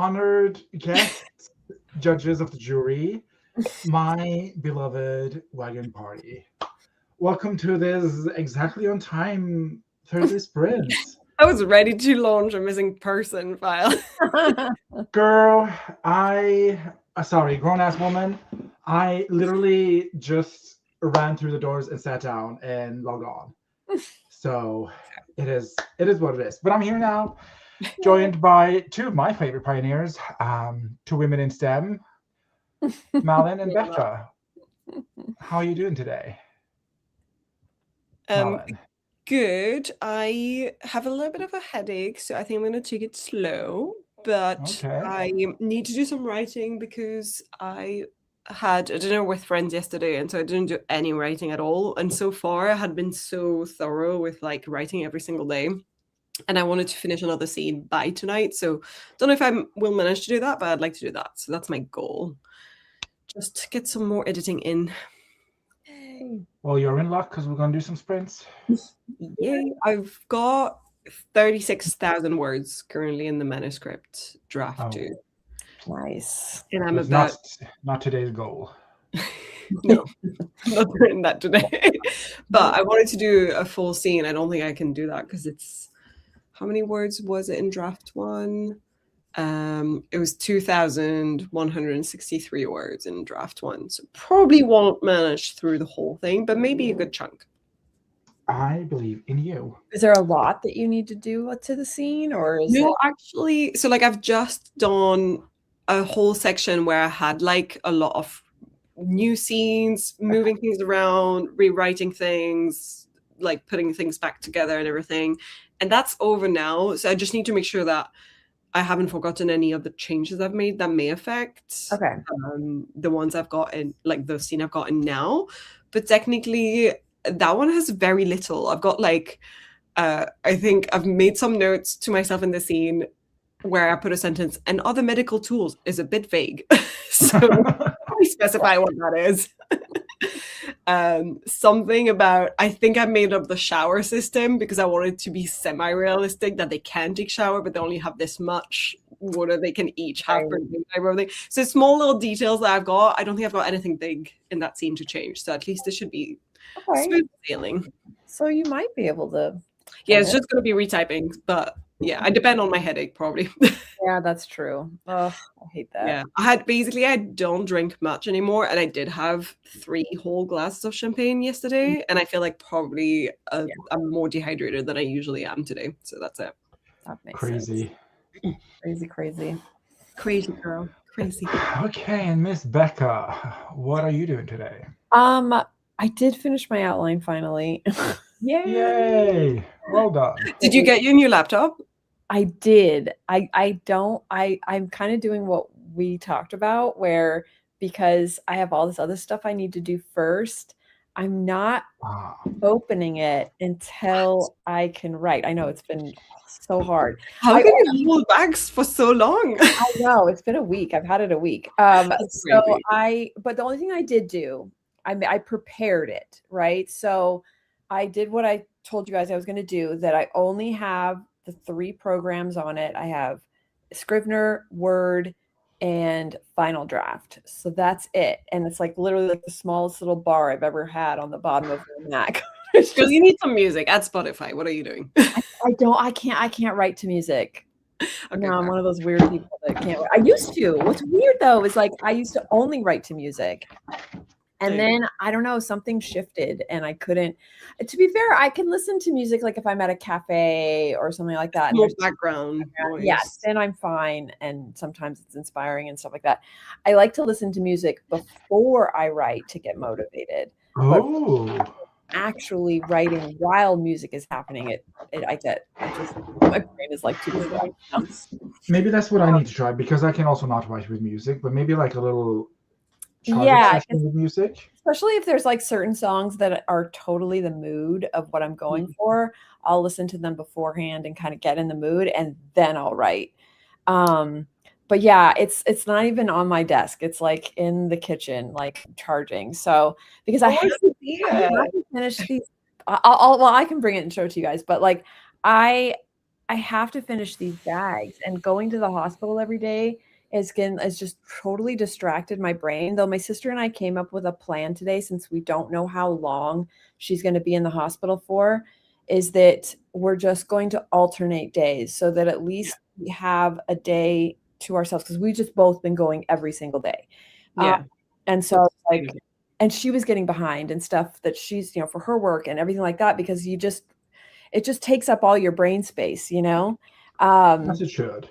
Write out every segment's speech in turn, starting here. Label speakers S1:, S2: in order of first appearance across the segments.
S1: honored guests, judges of the jury, my beloved wagon party. Welcome to this exactly on time Thursday sprint.
S2: I was ready to launch a missing person file.
S1: Girl, sorry, grown ass woman, I literally just ran through the doors and sat down and logged on. So it is what it is. But I'm here now, joined by two of my favorite pioneers, two women in STEM, Malin and Becca. How are you doing today? Malin.
S2: Good. I have a little bit of a headache, so I think I'm going to take it slow. But
S1: Okay.
S2: I need to do some writing because I had a dinner with friends yesterday, and so I didn't do any writing at all. And so far, I had been so thorough with like writing every single day. And I wanted to finish another scene by tonight. So don't know if I will manage to do that, but I'd like to do that. So that's my goal. Just get some more editing in.
S1: Well, you're in luck because we're going to do some sprints.
S2: Yay. I've got 36,000 words currently in the manuscript draft too.
S3: Nice.
S2: And I'm
S1: It's
S2: about
S1: not today's goal.
S2: no, not doing that today. But I wanted to do a full scene. I don't think I can do that because it's how many words was it in draft one? It was 2,163 words in draft one. So probably won't manage through the whole thing, but maybe a good chunk.
S1: I believe in you.
S3: Is there a lot that you need to do to the scene, or is
S2: No,
S3: it...
S2: actually, so like I've just done a whole section where I had like a lot of new scenes, moving things around, rewriting things, like putting things back together and everything. And that's over now. So I just need to make sure that I haven't forgotten any of the changes I've made that may affect the ones I've got in, like the scene I've got in now. But technically, that one has very little. I've got like, I think I've made some notes to myself in the scene where I put a sentence, and other medical tools is a bit vague. So I specify what that is. Something about, I think I made up the shower system because I wanted to be semi-realistic that they can take shower, but they only have this much water they can each have per day type of thing. So small little details that I've got. I don't think I've got anything big in that scene to change. So at least it should be smooth sailing.
S3: So you might be able to.
S2: Yeah, it's just going to be retyping, but yeah, I depend on my headache probably.
S3: Yeah, that's true. Oh, I hate that.
S2: Yeah, I don't drink much anymore, and I did have 3 whole glasses of champagne yesterday, and I feel like probably I'm more dehydrated than I usually am today. So that's it.
S3: That makes
S1: Crazy.
S3: sense.
S2: Crazy girl, crazy.
S1: Okay, and Miss Becca, what are you doing today?
S3: I did finish my outline finally.
S1: Yay! Well done.
S2: Did you get your new laptop?
S3: I did. I'm kind of doing what we talked about, where because I have all this other stuff I need to do first, I'm not opening it until I can write. I know it's been so hard.
S2: How can you hold back for so long?
S3: I know, it's been a week. I've had it a week. But the only thing I did do, I prepared it, right? So I did what I told you guys I was going to do, that I only have the 3 programs on it. I have Scrivener, Word, and Final Draft. So that's it. And it's like literally like the smallest little bar I've ever had on the bottom of my Mac.
S2: Because you need some music at Spotify. What are you doing?
S3: I can't write to music. Okay, no, I'm one of those weird people that can't. I used to. What's weird though is like I used to only write to music. And then, I don't know, something shifted and I couldn't. To be fair, I can listen to music like if I'm at a cafe or something like that.
S2: More background noise.
S3: Yes, then I'm fine. And sometimes it's inspiring and stuff like that. I like to listen to music before I write to get motivated. But actually writing while music is happening, my brain is like too distracted.
S1: Maybe that's what I need to try, because I can also not write with music, but maybe like a little... with music,
S3: especially if there's like certain songs that are totally the mood of what I'm going for. I'll listen to them beforehand and kind of get in the mood, and then I'll write. But yeah, it's not even on my desk. It's like in the kitchen, like charging. So because I haven't finished these, I can bring it and show it to you guys. But like I I have to finish these bags, and going to the hospital every day is just totally distracted my brain. Though my sister and I came up with a plan today, since we don't know how long she's going to be in the hospital for, is that we're just going to alternate days so that at least we have a day to ourselves, because we just both been going every single day.
S2: Yeah.
S3: And so like, and she was getting behind and stuff that she's, for her work and everything like that, because it just takes up all your brain space,
S1: As it should.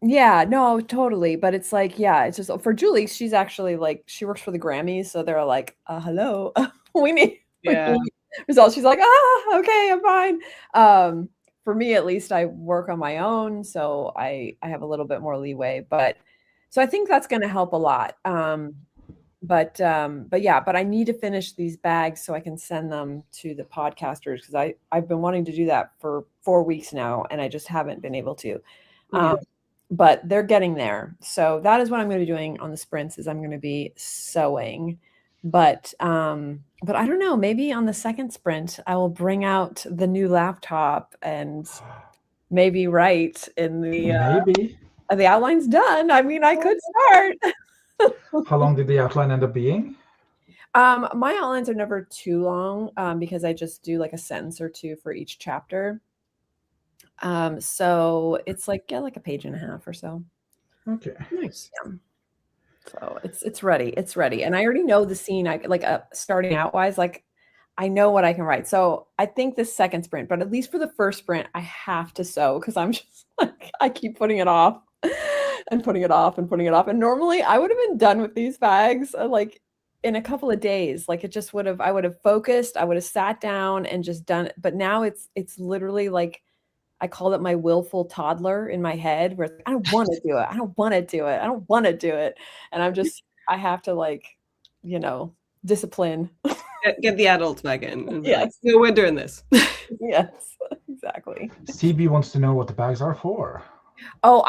S3: Yeah, no, totally. But it's like, yeah, it's just for Julie, she's actually like, she works for the Grammys. So they're like, hello, we need results. She's like, okay, I'm fine. For me, at least, I work on my own. So I have a little bit more leeway. But so I think that's going to help a lot. But I need to finish these bags so I can send them to the podcasters, because I've been wanting to do that for 4 weeks now, and I just haven't been able to. But they're getting there. So that is what I'm going to be doing on the sprints, is I'm going to be sewing. But I don't know, maybe on the second sprint, I will bring out the new laptop and maybe write in
S1: Maybe.
S3: the outline's done. I mean, I could start.
S1: How long did the outline end up being?
S3: My outlines are never too long, because I just do like a sentence or two for each chapter. So it's like a page and a half or so.
S1: Okay.
S2: Nice.
S3: Yeah. So it's ready. It's ready. And I already know the scene. I like starting out wise, like I know what I can write. So I think the second sprint, but at least for the first sprint, I have to sew, because I'm just like, I keep putting it off and putting it off and putting it off. And normally I would have been done with these bags like in a couple of days. Like I would have focused, I would have sat down and just done it. But now it's literally like, I call it my willful toddler in my head, where I don't want to do it. I don't want to do it. I don't want to do it. And I have to like, discipline.
S2: Get the adults back in.
S3: Yes.
S2: Like, no, we're doing this.
S3: Yes, exactly.
S1: CB wants to know what the bags are for.
S3: Oh,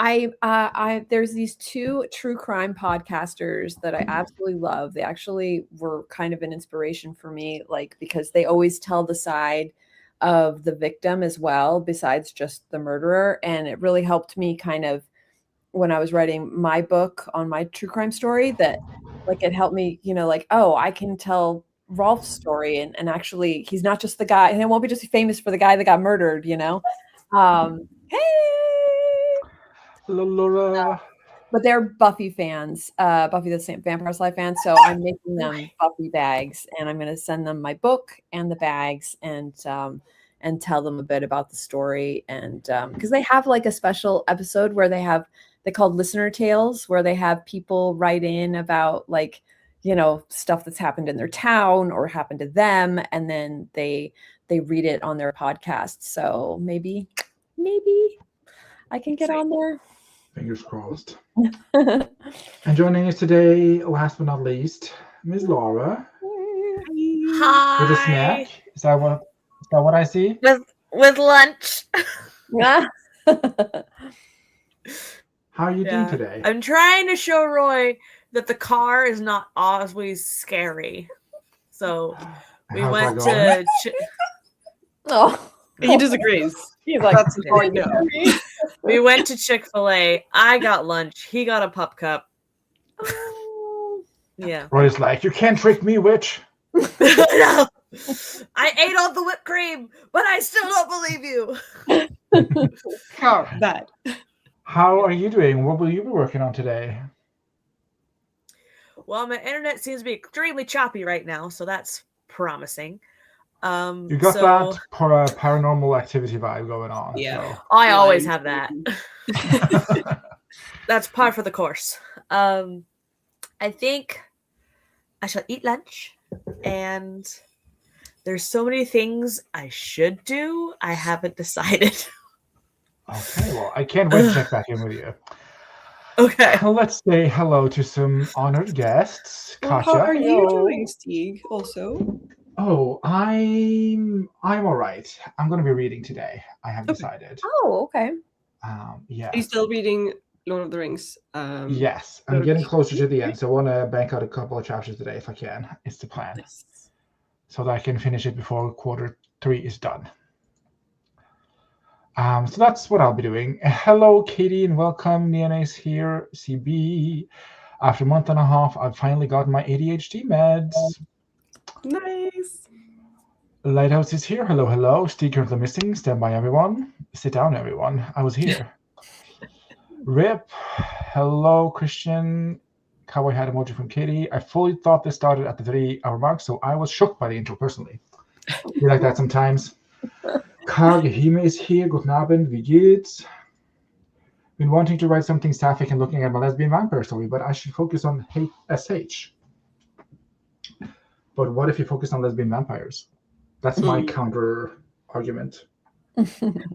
S3: there's these 2 true crime podcasters that I absolutely love. They actually were kind of an inspiration for me, like, because they always tell the side of the victim as well, besides just the murderer. And it really helped me kind of when I was writing my book on my true crime story, that like it helped me, like, oh, I can tell Rolf's story, and actually he's not just the guy, and it won't be just famous for the guy that got murdered, Hey,
S1: Laura.
S3: but they're Buffy fans, Buffy the Vampire Slayer fans. So I'm making them Buffy bags, and I'm going to send them my book and the bags, and tell them a bit about the story. And because they have like a special episode where they called listener tales, where they have people write in about like, stuff that's happened in their town or happened to them, and then they read it on their podcast. So maybe I can get on there.
S1: Fingers crossed. And joining us today, last but not least, Ms. Laura.
S4: Hi.
S1: With a snack. Is that what I see?
S4: With lunch.
S3: Yeah.
S1: How are you doing today?
S4: I'm trying to show Roy that the car is not always scary. So we went to.
S2: He disagrees.
S3: He's like,
S2: that's all I know.
S4: We went to Chick-fil-A. I got lunch. He got a pup cup. Yeah.
S1: Roy's like, you can't trick me, witch.
S4: No. I ate all the whipped cream, but I still don't believe you.
S2: Oh, that.
S1: How are you doing? What will you be working on today?
S4: Well, my internet seems to be extremely choppy right now, so that's promising.
S1: You got that paranormal activity vibe going on.
S2: Yeah.
S1: So.
S4: I always have that. That's par for the course. I think I shall eat lunch, and there's so many things I should do. I haven't decided.
S1: Okay, well, I can't wait to check back in with you.
S4: Okay.
S1: Let's say hello to some honored guests.
S2: Well,
S1: Katja.
S2: how are you doing, Stieg? Also.
S1: Oh, I'm all right. I'm going to be reading today. I have decided.
S3: Oh, okay.
S1: Yeah.
S2: Are you still reading Lord of the Rings?
S1: Yes, I'm getting closer to the end, so I want to bank out a couple of chapters today if I can. It's the plan.
S2: Yes.
S1: So that I can finish it before quarter 3 is done. So that's what I'll be doing. Hello, Katie, and welcome. Neonace here, CB. After a month and a half, I've finally gotten my ADHD meds.
S2: Nice.
S1: Lighthouse is here. Hello, hello. Sticker of the missing. Stand by, everyone. Sit down, everyone. I was here. Rip. Hello, Christian. Cowboy hat emoji from Katie. I fully thought this started at the 3-hour mark, so I was shocked by the intro personally. Be like that sometimes. Kagehime is here. Guten Abend. Wie geht's? Been wanting to write something sapphic and looking at my lesbian vampire story, but I should focus on SH. But what if you focus on lesbian vampires? That's my counter argument. And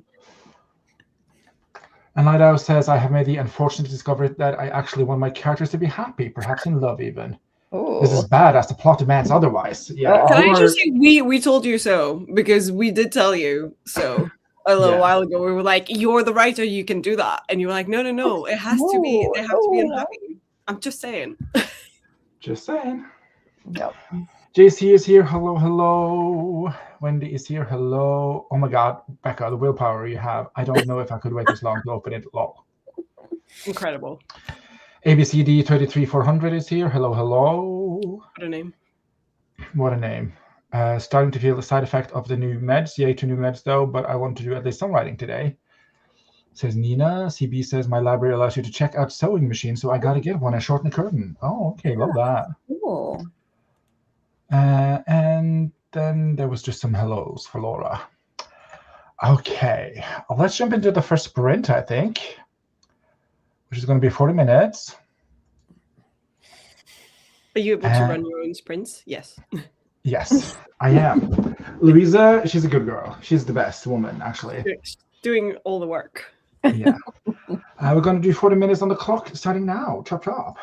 S1: Lighthouse says, I have made the unfortunate discovery that I actually want my characters to be happy, perhaps in love even.
S3: Ooh.
S1: This is bad as the plot demands otherwise. Yeah.
S2: Can I just say we told you so, because we did tell you so a little while ago. We were like, you're the writer, you can do that. And you were like, no, it has to be, they have to be unhappy. I'm just saying.
S1: Just saying.
S3: Yep.
S1: JC is here. Hello, hello. Wendy is here. Hello. Oh my God, Becca, the willpower you have. I don't know if I could wait this long to open it. Lol.
S2: Incredible.
S1: ABCD 33400 is here. Hello, hello.
S2: What a name.
S1: What a name. Starting to feel the side effect of the new meds. Yay to new meds, though, but I want to do at least some writing today. Says Nina. CB says, my library allows you to check out sewing machines, so I got to get one and shorten the curtain. Oh, okay. Love that.
S3: Cool.
S1: And then there was just some hellos for Laura. Okay. Let's jump into the first sprint, I think, which is going to be 40 minutes.
S2: Are you able to run your own sprints? Yes.
S1: Yes, I am. Louisa, she's a good girl. She's the best woman, actually.
S2: Doing all the work.
S1: Yeah. We're going to do 40 minutes on the clock starting now. Chop, chop.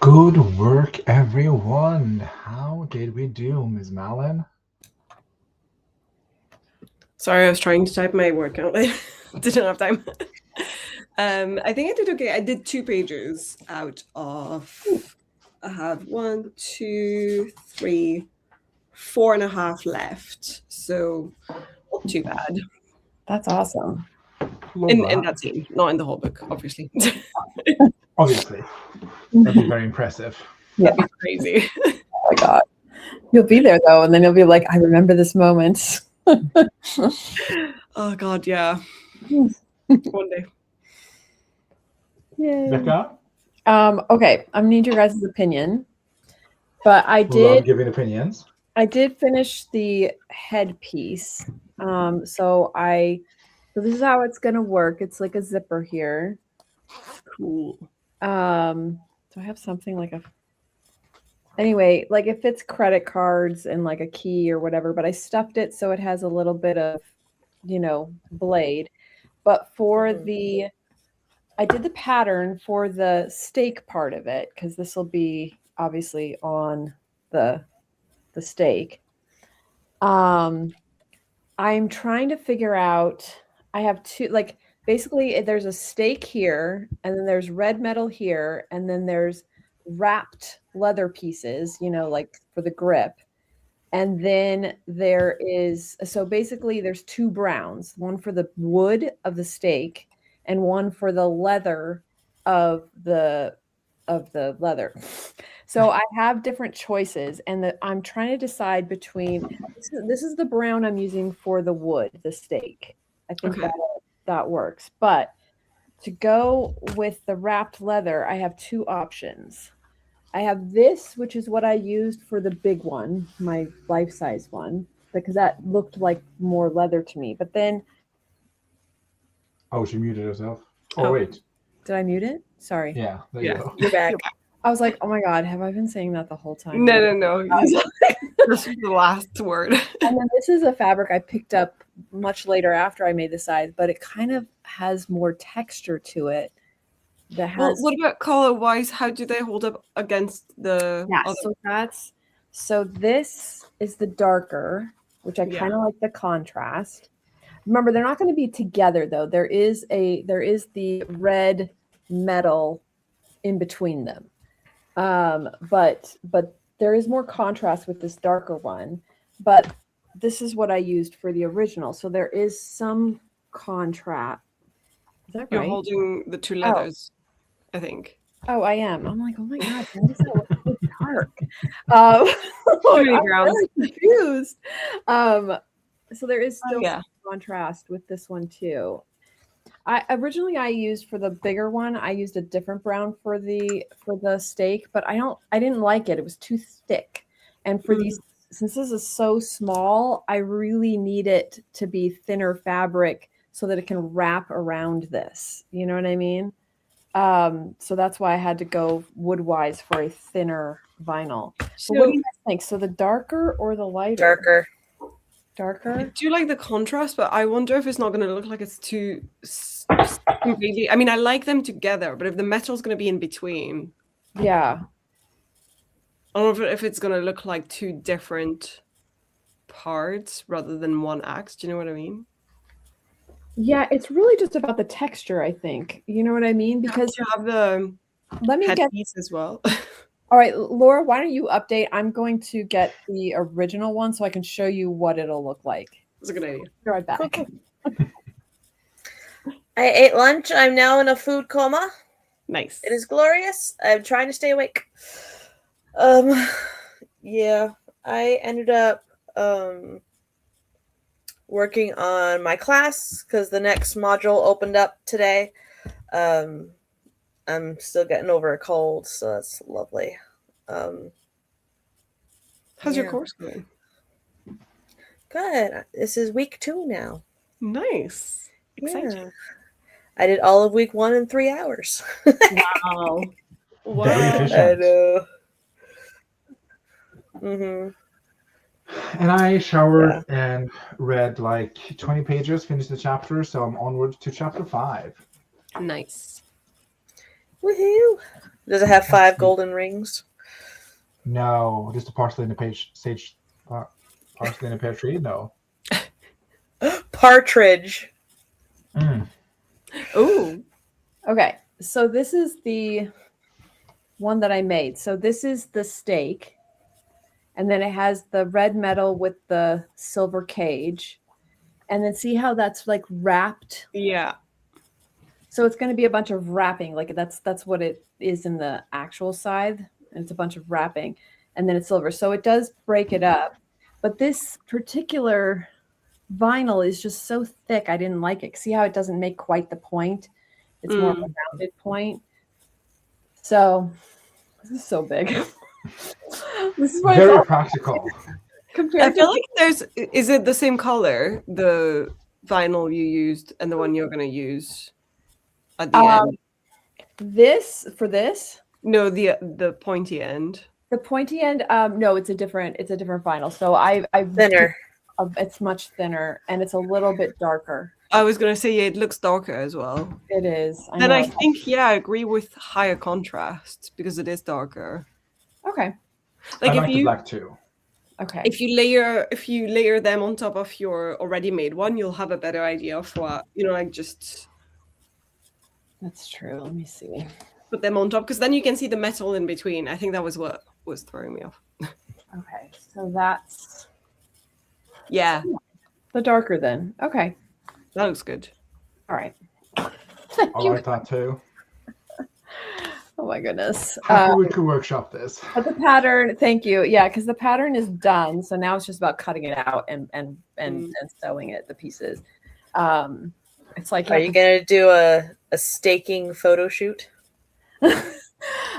S1: Good work, everyone. How did we do, Ms. Malin?
S2: Sorry, I was trying to type my workout. I didn't have time. I think I did okay. I did 2 pages out of. I have 1, 2, 3, 4.5 left. So not too bad.
S3: That's awesome.
S2: In that scene, not in the whole book, obviously.
S1: Obviously. That'd be very impressive.
S2: That'd be crazy.
S3: Oh my god. You'll be there though, and then you'll be like, I remember this moment.
S2: Oh god, yeah. One day.
S3: Yay.
S1: Becca?
S3: Okay, I'm gonna need your guys' opinion. But I
S1: Love
S3: did
S1: giving opinions.
S3: finish the headpiece. So this is how it's gonna work. It's like a zipper here.
S2: Cool.
S3: Do I have something like anyway, like it fits credit cards and like a key or whatever, but I stuffed it so it has a little bit of, blade. But for I did the pattern for the stake part of it, because this will be obviously on the stake. I'm trying to figure out, I have 2, like basically there's a stake here, and then there's red metal here, and then there's wrapped leather pieces, like for the grip. And then there is, so basically there's 2 browns, one for the wood of the stake and one for the leather of the leather. So I have different choices, and I'm trying to decide between, this is the brown I'm using for the wood, the stake. I think that works. But to go with the wrapped leather, I have 2 options. I have this, which is what I used for the big one, my life-size one, because that looked like more leather to me. But then...
S1: Oh, she muted herself. Oh, wait.
S3: Did I mute it? Sorry.
S1: Yeah, there you go.
S4: You're back.
S3: I was like, oh my God, have I been saying that the whole time?
S2: No. This is the last word.
S3: And then this is a fabric I picked up much later after I made the size, but it kind of has more texture to it.
S2: Well, what about color-wise? How do they hold up against the other?
S3: So this is the darker, which I kind of like the contrast. Remember, they're not going to be together though. There is the red metal in between them. But there is more contrast with this darker one. But this is what I used for the original. So there is some contrast. Is that right?
S2: You're holding the 2 leathers, I think.
S3: Oh, I am. I'm like, oh my God, why does that look so dark?
S2: Too many
S3: I'm
S2: browns.
S3: really confused. So there is still some contrast with this one too. Originally I used, for the bigger one, I used a different brown for the stake, but I didn't like it. It was too thick. And for these, since this is so small, I really need it to be thinner fabric so that it can wrap around this. You know what I mean? So that's why I had to go wood-wise for a thinner vinyl. So what do you guys think? So the darker or the lighter? Darker?
S2: I do like the contrast, but I wonder if it's not going to look like it's too completely... I mean, I like them together, but if the metal's going to be in between...
S3: Yeah.
S2: I don't know if it's going to look like 2 different parts rather than one act. Do you know what I mean?
S3: Yeah, it's really just about the texture, I think. You know what I mean? Because
S2: you have the headpiece as well.
S3: All right, Laura, why don't you update? I'm going to get the original one so I can show you what it'll look like.
S2: That's a good idea.
S3: Be right back.
S4: I ate lunch. I'm now in a food coma.
S2: Nice.
S4: It is glorious. I'm trying to stay awake. Yeah, I ended up working on my class because the next module opened up today. I'm still getting over a cold, so that's lovely.
S2: How's your course going?
S4: Good. This is week 2 now.
S2: Nice. Exciting.
S4: Yeah. I did all of week 1 in 3 hours.
S2: Wow.
S1: Very efficient.
S4: I know. Mm-hmm.
S1: And I showered and read like 20 pages, finished the chapter, so I'm onward to chapter 5.
S2: Nice.
S4: Woohoo! Does it have 5 golden rings?
S1: No, just a parsley and a parsley and a pear tree. No.
S4: Partridge.
S2: Oh,
S3: Okay, so this is the one that I made. So this is the steak, and then it has the red metal with the silver cage, and then see how that's like wrapped.
S2: yeah.
S3: So it's going to be a bunch of wrapping, like that's what it is in the actual side, and it's a bunch of wrapping, and then it's silver. So it does break it up, but this particular vinyl is just so thick. I didn't like it. See how it doesn't make quite the point? It's more of a rounded point. So this is so big. This is
S1: very practical.
S2: I feel like is it the same color, the vinyl you used and the one you're going to use at the end?
S3: This for this?
S2: No, the pointy end.
S3: The pointy end, no, it's a different vinyl. So I
S4: Thinner.
S3: It's much thinner and it's a little bit darker.
S2: I was going to say, yeah, it looks darker as well.
S3: It is.
S2: I think, yeah, I agree with higher contrast because it is darker.
S3: Okay.
S1: Like I like the black too.
S3: Okay.
S2: If you layer them on top of your already made one, you'll have a better idea of what, like just.
S3: That's true. Let me see.
S2: Put them on top because then you can see the metal in between. I think that was what was throwing me off.
S3: Okay. So that's.
S2: Yeah.
S3: The darker then. Okay.
S2: That looks good.
S3: All right.
S1: I like that too.
S3: Oh my goodness.
S1: Happy we could workshop this.
S3: But the pattern, thank you. Yeah, because the pattern is done. So now it's just about cutting it out and sewing it, the pieces. It's like,
S4: are you gonna do a staking photo shoot?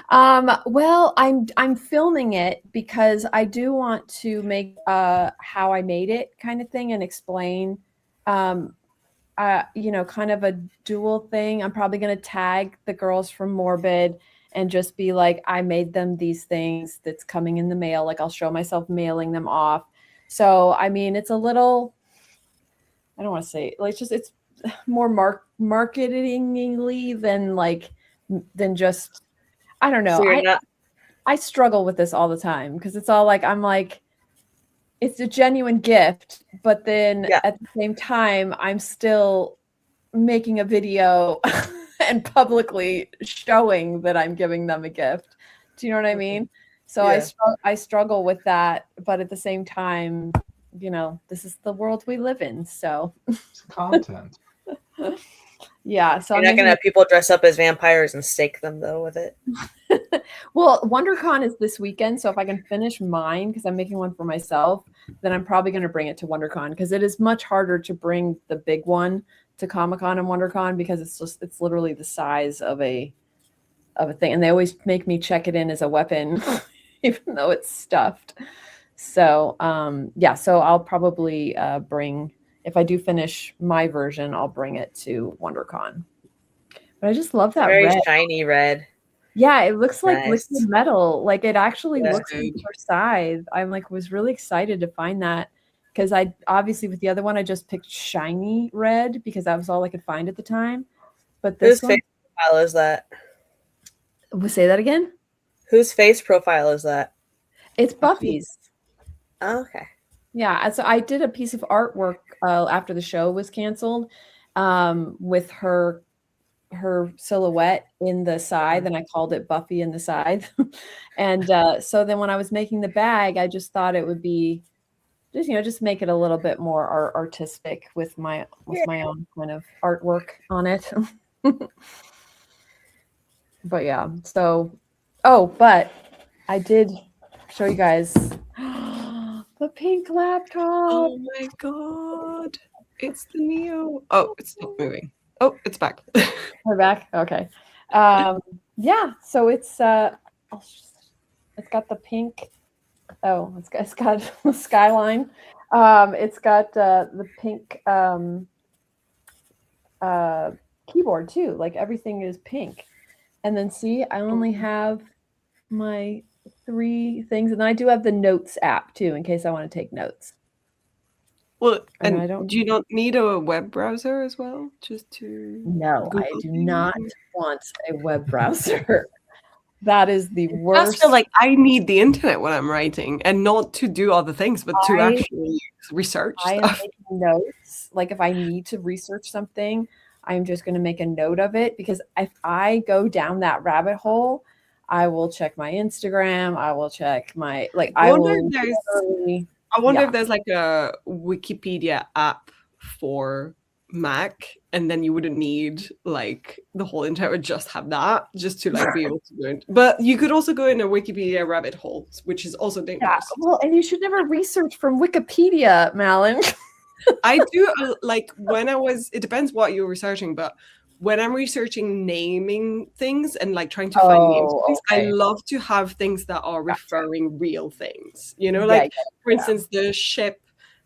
S3: Well, I'm filming it because I do want to make how I made it kind of thing and explain kind of a dual thing. I'm probably going to tag the girls from Morbid and just be like, I made them these things that's coming in the mail. Like I'll show myself mailing them off. So, I mean, it's a little, I don't want to say, like, it's more marketingly than just, I don't know.
S4: So
S3: I struggle with this all the time because it's all like, I'm like, it's a genuine gift, but then at the same time, I'm still making a video and publicly showing that I'm giving them a gift. Do you know what I mean? So I struggle with that, but at the same time, this is the world we live in. So
S1: it's content.
S3: Yeah. So
S4: you're not going to have people dress up as vampires and stake them though with it.
S3: Well, WonderCon is this weekend, so if I can finish mine, because I'm making one for myself, then I'm probably going to bring it to WonderCon because it is much harder to bring the big one to Comic-Con and WonderCon because it's literally the size of a thing, and they always make me check it in as a weapon, even though it's stuffed. So so I'll probably bring, if I do finish my version, I'll bring it to WonderCon. But I just love that
S4: very
S3: red.
S4: shiny red.
S3: Yeah, it looks like
S4: nice.
S3: liquid metal. Like it actually looks like Versailles. I'm like was really excited to find that because I obviously with the other one I just picked shiny red because that was all I could find at the time. But this
S4: whose face profile is that?
S3: Say that again.
S4: Whose face profile is that?
S3: It's Buffy's.
S4: Oh, okay.
S3: Yeah, so I did a piece of artwork after the show was canceled with her silhouette in the side, and I called it Buffy in the side. And so then when I was making the bag, I just thought it would be just make it a little bit more artistic with my own kind of artwork on it. But yeah, so but I did show you guys the pink laptop.
S2: Oh my god, it's the Neo. Oh, it's not moving. Oh, it's back.
S3: We're back. Okay. So it's got the pink. Oh, it's got the skyline. It's got the pink keyboard too. Like everything is pink. And then see, I only have my 3 things, and then I do have the notes app too, in case I want to take notes.
S2: Well, and do you not need a web browser as well? Just to
S3: No, I do not want a web browser. That is the
S2: I
S3: worst.
S2: feel like I need the internet when I'm writing, and not to do other things, but to actually research
S3: I am
S2: stuff.
S3: making notes. Like if I need to research something, I'm just going to make a note of it, because if I go down that rabbit hole, I will check my Instagram. I will check my
S2: I wonder
S3: yeah.
S2: if there's like a Wikipedia app for Mac, and then you wouldn't need like the whole internet would just have that, just to like be able to do it. But you could also go in a Wikipedia rabbit hole, which is also
S3: Yeah,
S2: dangerous.
S3: well, and you should never research from Wikipedia, Malin.
S2: I do like when it depends what you're researching, but when I'm researching naming things and like trying to find names for things, I love to have things that are referring real things. You know, like for instance, the ship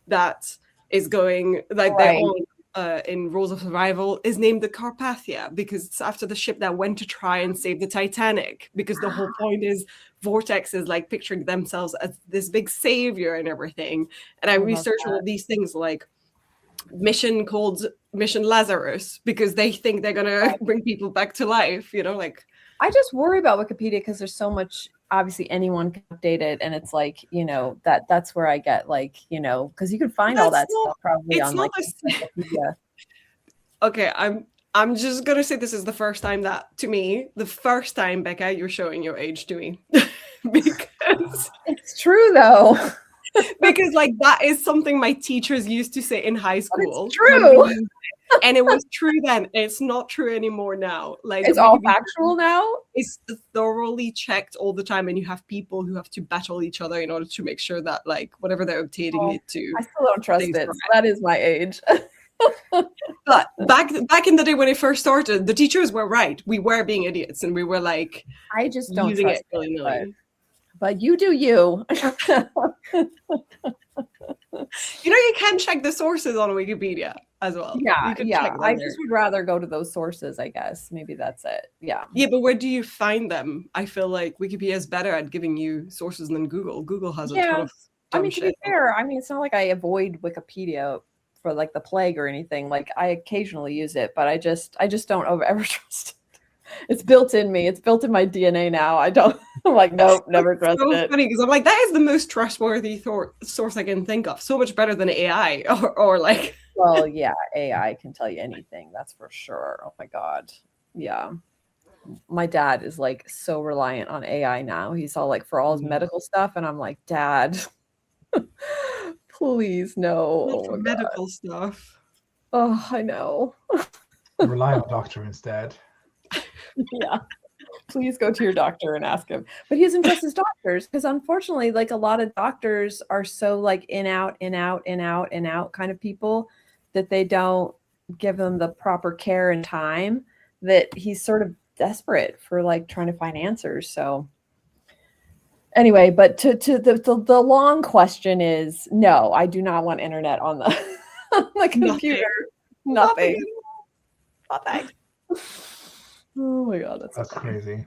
S2: that is going like they're on in Rules of Survival is named the Carpathia because it's after the ship that went to try and save the Titanic, because the whole point is Vortex is like picturing themselves as this big savior and everything. And I research all of these things like mission called Mission Lazarus because they think they're gonna bring people back to life, you know, like
S3: I just worry about Wikipedia because there's so much, obviously anyone can update it, and it's like, you know, that's where I get like, you know, because you can find all that stuff probably on like Wikipedia.
S2: Okay, I'm just gonna say this is the first time that, to me, the first time, Becca, you're showing your age to me. Because
S3: it's true though.
S2: Because like that is something my teachers used to say in high school.
S3: It's true.
S2: And it was true then. It's not true anymore now. Like
S3: it's all factual now.
S2: It's thoroughly checked all the time, and you have people who have to battle each other in order to make sure that like whatever they're updating it to.
S3: I still don't trust it. So that is my age.
S2: But back in the day when it first started, the teachers were right. We were being idiots, and we were like,
S3: I just don't
S2: using
S3: trust
S2: it.
S3: But you do you.
S2: You know, you can check the sources on Wikipedia as well.
S3: Yeah. I just would rather go to those sources, I guess. Maybe that's it. Yeah.
S2: Yeah, but where do you find them? I feel like Wikipedia is better at giving you sources than Google. Google has a ton of
S3: I mean, to be fair, I mean, it's not like I avoid Wikipedia for like the plague or anything. Like I occasionally use it, but I just don't ever trust it. It's built in me. It's built in my DNA now. I'm like, nope, never trust it.
S2: It's funny because I'm like, that is the most trustworthy source I can think of. So much better than AI or like.
S3: Well, yeah, AI can tell you anything. That's for sure. Oh my God. Yeah. My dad is like so reliant on AI now. He's all like for all his medical stuff. And I'm like, Dad, please no.
S2: Not for medical stuff.
S3: Oh, I know.
S1: Rely on a doctor instead.
S3: Yeah, please go to your doctor and ask him. But he doesn't trust his doctors because unfortunately, like a lot of doctors are so like in out kind of people that they don't give them the proper care and time, that he's sort of desperate for like trying to find answers. So anyway, but to the long question is no, I do not want internet on the computer. Nothing. Oh my God, that's
S1: crazy.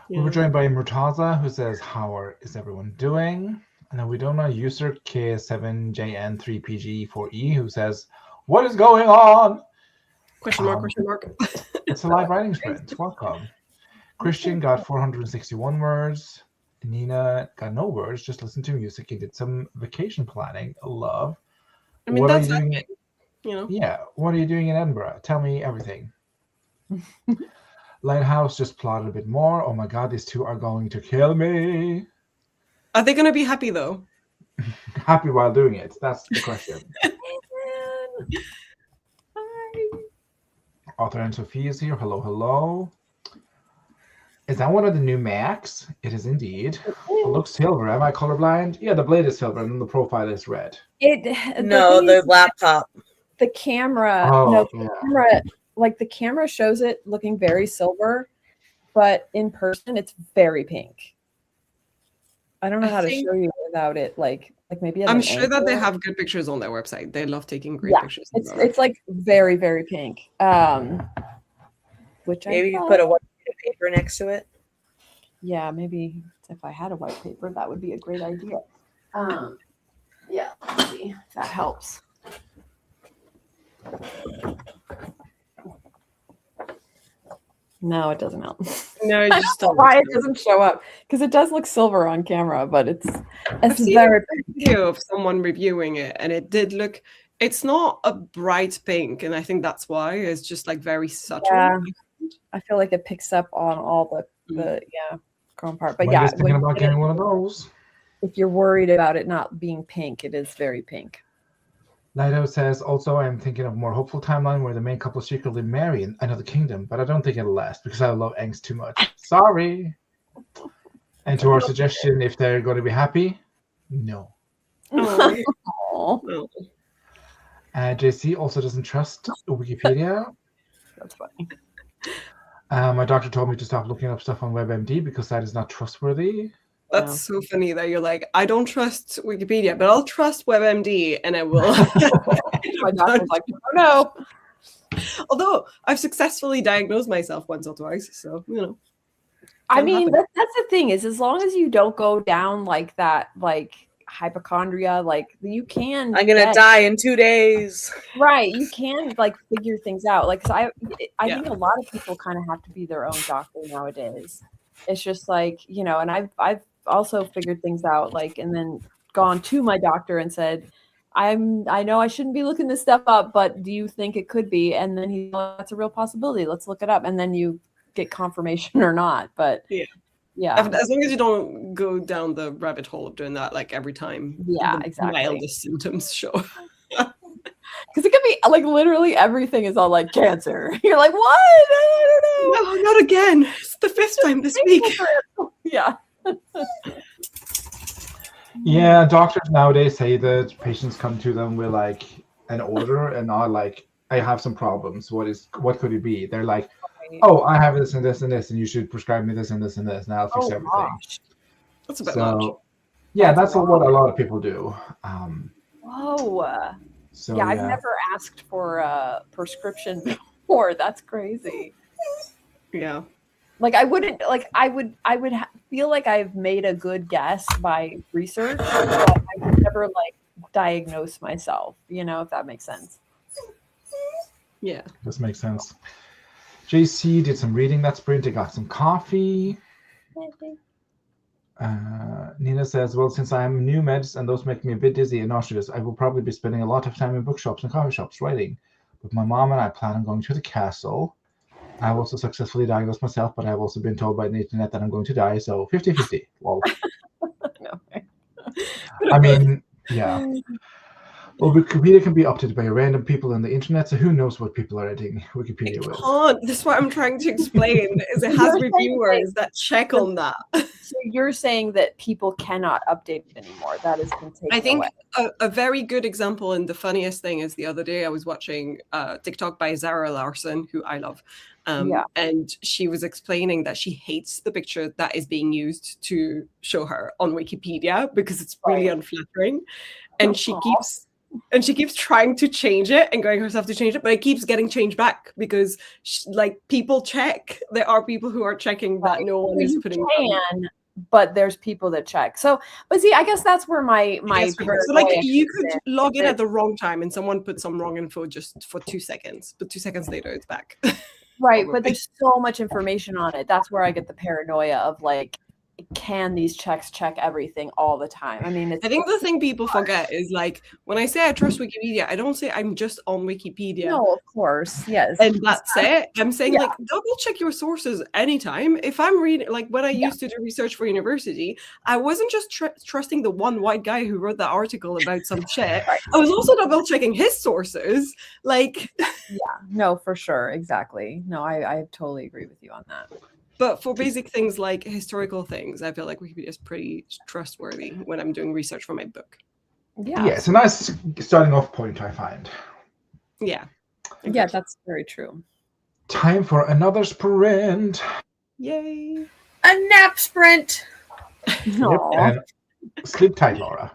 S1: Yeah. We were joined by Murtaza, who says, "How is everyone doing?" And then we don't know user K7JN3PG4E, who says, "What is going on?"
S2: Question mark.
S1: It's a live writing sprint. Welcome. Christian got 461 words. Nina got no words. Just listened to music and did some vacation planning. Love.
S2: I mean, what that's are you doing? You know.
S1: Yeah. What are you doing in Edinburgh? Tell me everything. Lighthouse just plotted a bit more. Oh my God, these two are going to kill me.
S2: Are they going to be happy though?
S1: Happy while doing it. That's the question.
S3: Hi.
S1: Arthur and Sophie is here. Hello. Is that one of the new Macs? It is indeed. It looks silver. Am I colorblind? Yeah, the blade is silver and then the profile is red.
S4: The laptop.
S3: The camera. Camera. Like the camera shows it looking very silver, but in person it's very pink. I don't know how to show you without it. Like maybe
S2: I'm sure that they have good pictures on their website. They love taking great pictures.
S3: It's like very, very pink. Which
S4: maybe you put a white paper next to it.
S3: Yeah, maybe if I had a white paper, that would be a great idea. Yeah, let's see if that helps. No, it doesn't help.
S2: No,
S3: I
S2: you
S3: don't
S2: just
S3: know
S2: don't.
S3: why it doesn't show up because it does look silver on camera, but it's
S2: I've seen
S3: very
S2: a video of someone reviewing it, and it did look. It's not a bright pink, and I think that's why it's just like very subtle.
S3: Yeah. I feel like it picks up on all the chrome part. But
S1: When
S3: yeah,
S1: just thinking about getting one of those.
S3: if you're worried about it not being pink, it is very pink.
S1: Lido says, also, I'm thinking of a more hopeful timeline where the main couple secretly marry in another kingdom, but I don't think it'll last because I love angst too much. Sorry. And to our suggestion, if they're going to be happy, no.
S2: Oh.
S1: JC also doesn't trust Wikipedia.
S3: That's funny.
S1: My doctor told me to stop looking up stuff on WebMD because that is not trustworthy.
S2: That's so funny that you're like, I don't trust Wikipedia, but I'll trust WebMD, and I will.
S3: My doctor's like, oh no.
S2: Although I've successfully diagnosed myself once or twice, so you know.
S3: I mean, that's the thing is, as long as you don't go down like that, like hypochondria, like you can.
S4: I'm gonna die in 2 days.
S3: Right, you can like figure things out. Like, 'cause I think a lot of people kind of have to be their own doctor nowadays. It's just like, you know, and I've also figured things out, like, and then gone to my doctor and said, I know I shouldn't be looking this stuff up, but do you think it could be? And then he's like, that's a real possibility. Let's look it up. And then you get confirmation or not. But yeah.
S2: As long as you don't go down the rabbit hole of doing that like every time.
S3: Yeah,
S2: the
S3: exactly.
S2: Mildest symptoms show.
S3: Because it could be like literally everything is all like cancer. You're like, what? I don't know.
S2: No, not again. It's the 5th time this week.
S3: Yeah.
S1: Yeah, doctors nowadays say that patients come to them with like an order and are like, I have some problems. What could it be? They're like, oh, I have this and this and this, and you should prescribe me this and this and this, and I'll fix everything.
S3: Gosh.
S2: That's a bit much.
S1: Yeah, that's what a lot of people do.
S3: Whoa.
S1: So
S3: yeah, I've never asked for a prescription before. That's crazy.
S2: Yeah.
S3: Like I would feel like I've made a good guess by research, but I would never like diagnose myself, you know, if that makes sense.
S2: Yeah.
S1: This makes sense. JC did some reading that sprint. I got some coffee. Nina says, well, since I am new meds and those make me a bit dizzy and nauseous, I will probably be spending a lot of time in bookshops and coffee shops writing. But my mom and I plan on going to the castle. I've also successfully diagnosed myself, but I've also been told by the internet that I'm going to die, so 50-50. Well, I mean, yeah. Well, Wikipedia can be updated by random people on the internet, so who knows what people are editing Wikipedia with.
S2: This is what I'm trying to explain, is it has reviewers that check on that.
S3: So you're saying that people cannot update it anymore. That has been taken
S2: I think
S3: away.
S2: A very good example, and the funniest thing is the other day I was watching TikTok by Zara Larson, who I love. And she was explaining that she hates the picture that is being used to show her on Wikipedia because it's really unflattering. And she keeps trying to change it and going herself to change it, but it keeps getting changed back because like people check. There are people who are checking that no one is putting
S3: on. But there's people that check. So, but see, I guess that's where my
S2: so like you could log in at the wrong time and someone put some wrong info just for 2 seconds, but 2 seconds later it's back.
S3: Right, but there's so much information on it. That's where I get the paranoia of like, can these checks check everything all the time? I mean, I
S2: think the thing people forget is like when I say I trust Wikipedia, I don't say I'm just on Wikipedia.
S3: No, of course, yes,
S2: and that's it. I'm saying like double check your sources anytime. If I'm reading, like when I used to do research for university, I wasn't just trusting the one white guy who wrote the article about some shit. I was also double checking his sources. Like,
S3: no, for sure, exactly. No, I totally agree with you on that.
S2: But for basic things like historical things, I feel like Wikipedia is pretty trustworthy when I'm doing research for my book.
S1: Yeah, it's a nice starting off point, I find.
S2: Yeah.
S3: Yeah, that's very true.
S1: Time for another sprint.
S2: Yay.
S4: A nap sprint.
S1: Yep, and sleep tight, Laura.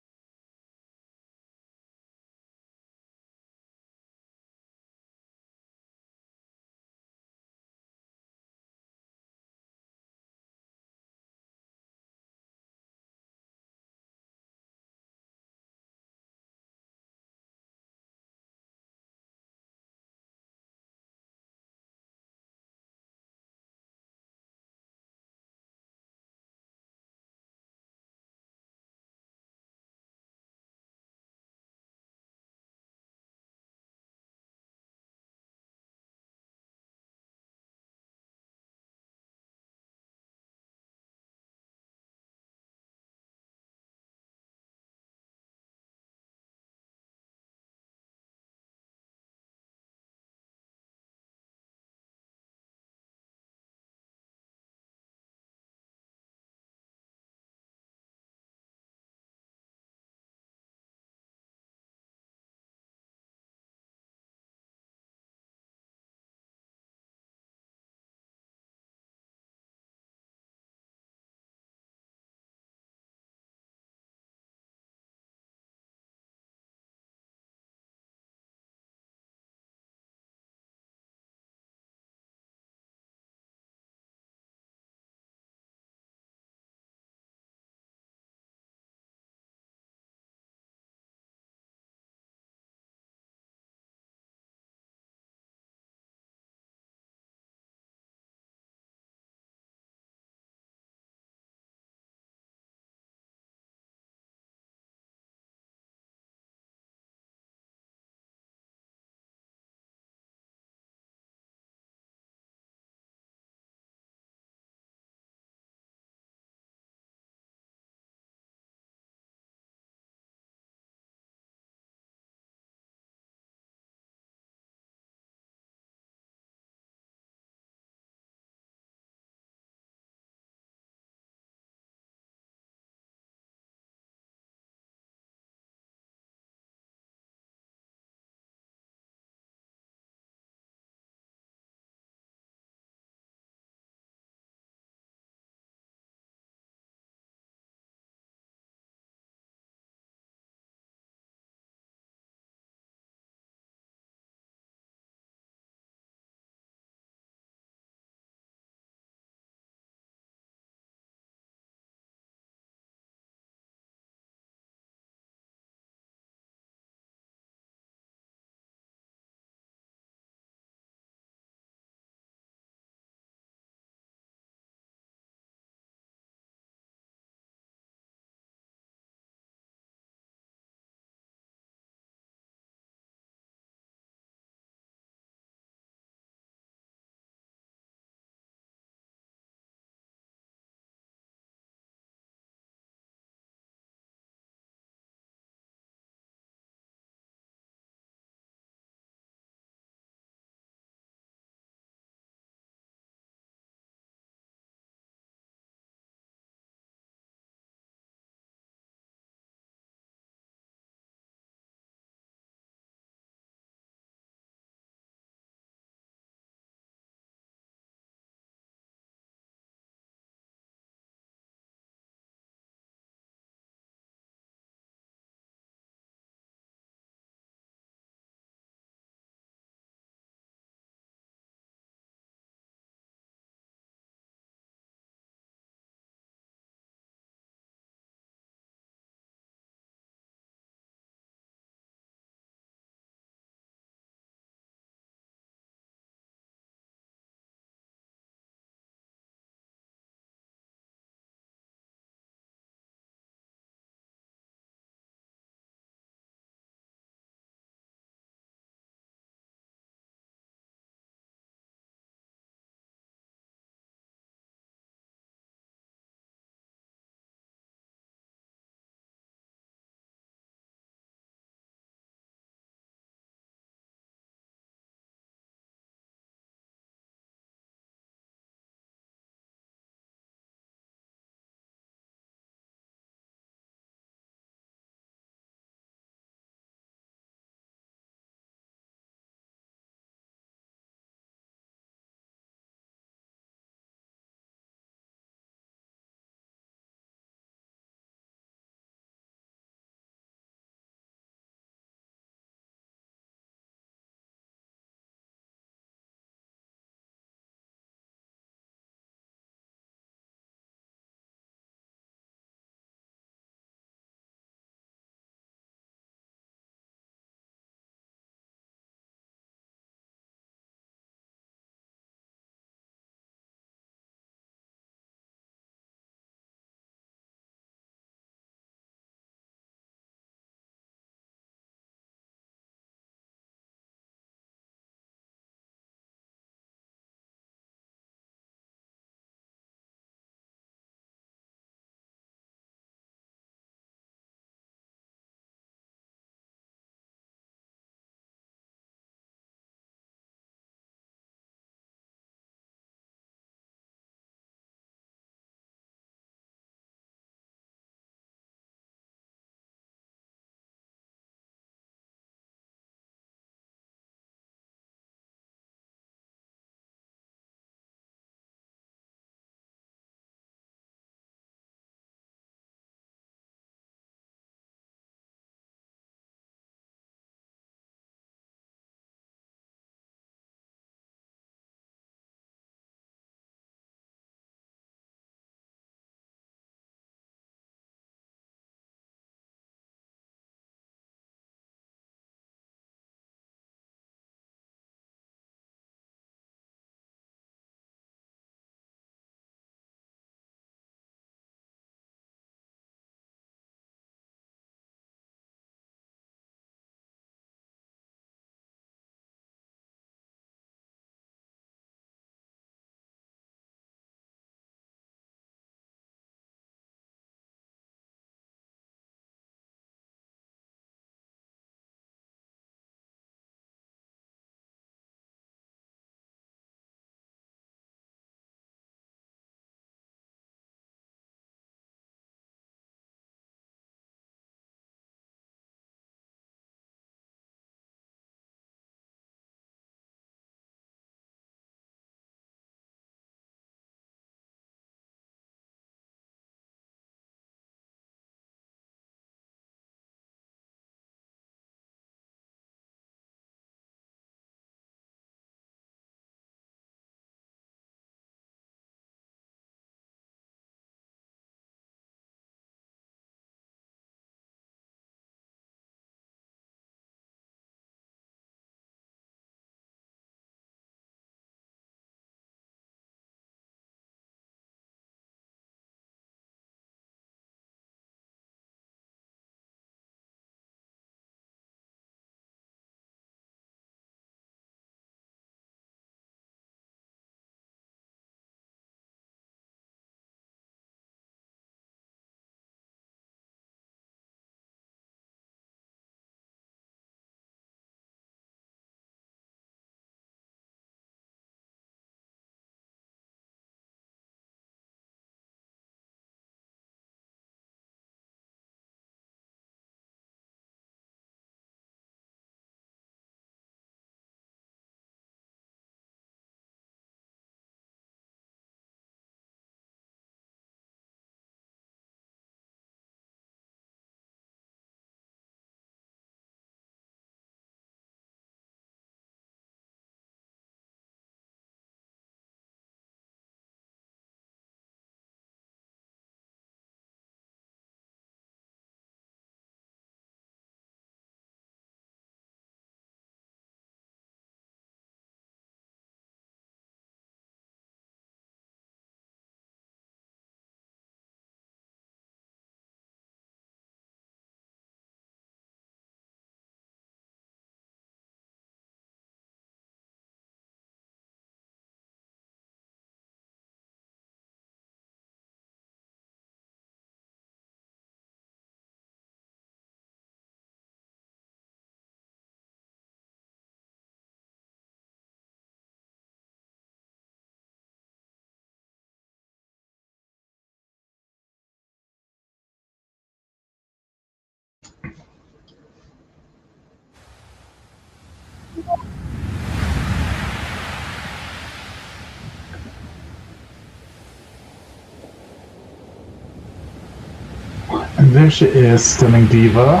S1: There she is, stunning diva.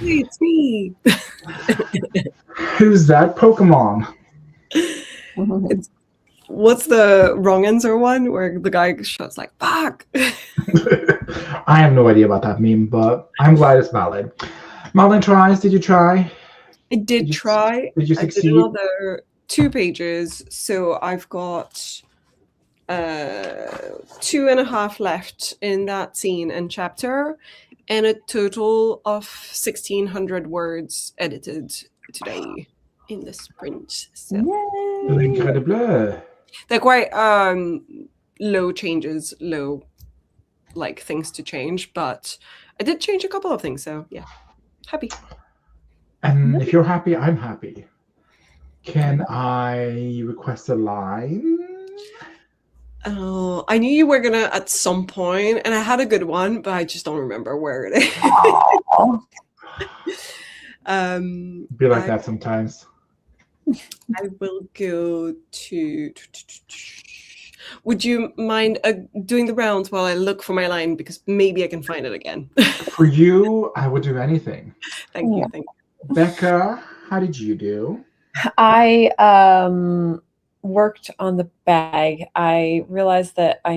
S2: Hey, it's me.
S1: Who's that Pokemon?
S2: What's the wrong answer one where the guy shouts like "fuck"?
S1: I have no idea about that meme, but I'm glad it's valid. Marlon tries. Did you try?
S2: I did
S1: you-
S2: try.
S1: Did you
S2: I did
S1: succeed?
S2: another 2 pages, so I've got 2.5 left in that scene and chapter, and a total of 1,600 words edited today in the sprint. So
S1: Incredible.
S2: they're quite low changes, low like things to change, but I did change a couple of things, so yeah, happy.
S1: And if you're happy, I'm happy. Can I request a line?
S2: Oh, I knew you were gonna at some point, and I had a good one, but I just don't remember where it is.
S1: Be like that sometimes.
S2: I will go to. Would you mind doing the rounds while I look for my line, because maybe I can find it again?
S1: For you, I would do anything.
S2: Thank you. Thank you.
S1: Becca, how did you do?
S3: I worked on the bag. I realized that I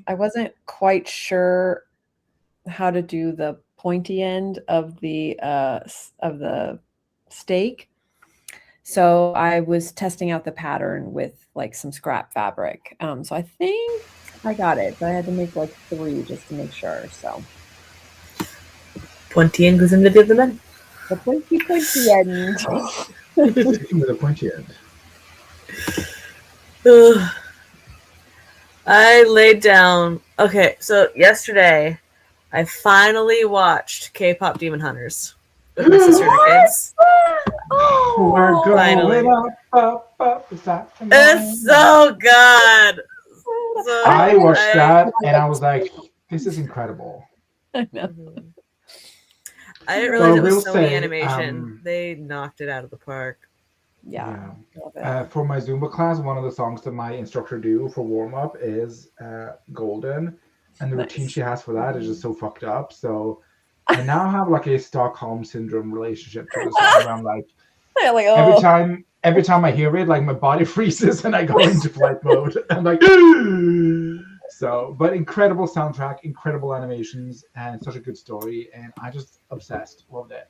S3: wasn't quite sure how to do the pointy end of the stake. So I was testing out the pattern with like some scrap fabric. So I think I got it, but I had to make like 3 just to make sure. So
S4: Pointy end goes into the other men.
S3: the pointy end.
S1: Sticking with the pointy end.
S4: Ugh. I laid down. Okay, so yesterday I finally watched K-pop Demon Hunters with my sister and her kids.
S1: We're going
S4: Finally.
S1: up. Is that
S4: It's so good. So
S1: I watched that and I was like, this is incredible.
S3: I know.
S4: I didn't realize it
S1: will
S4: was Sony
S1: say,
S4: Animation. They knocked it out of the park.
S3: Yeah. Love it.
S1: For my Zumba class, one of the songs that my instructor do for warm up is Golden, and the routine
S3: Nice.
S1: she has for that is just so fucked up. So I now have like a Stockholm syndrome relationship to the song. Where I'm like,
S3: Yeah, like,
S1: every time I hear it, like my body freezes and I go into flight mode. I'm like, so, but incredible soundtrack, incredible animations, and such a good story, and I just obsessed, loved it.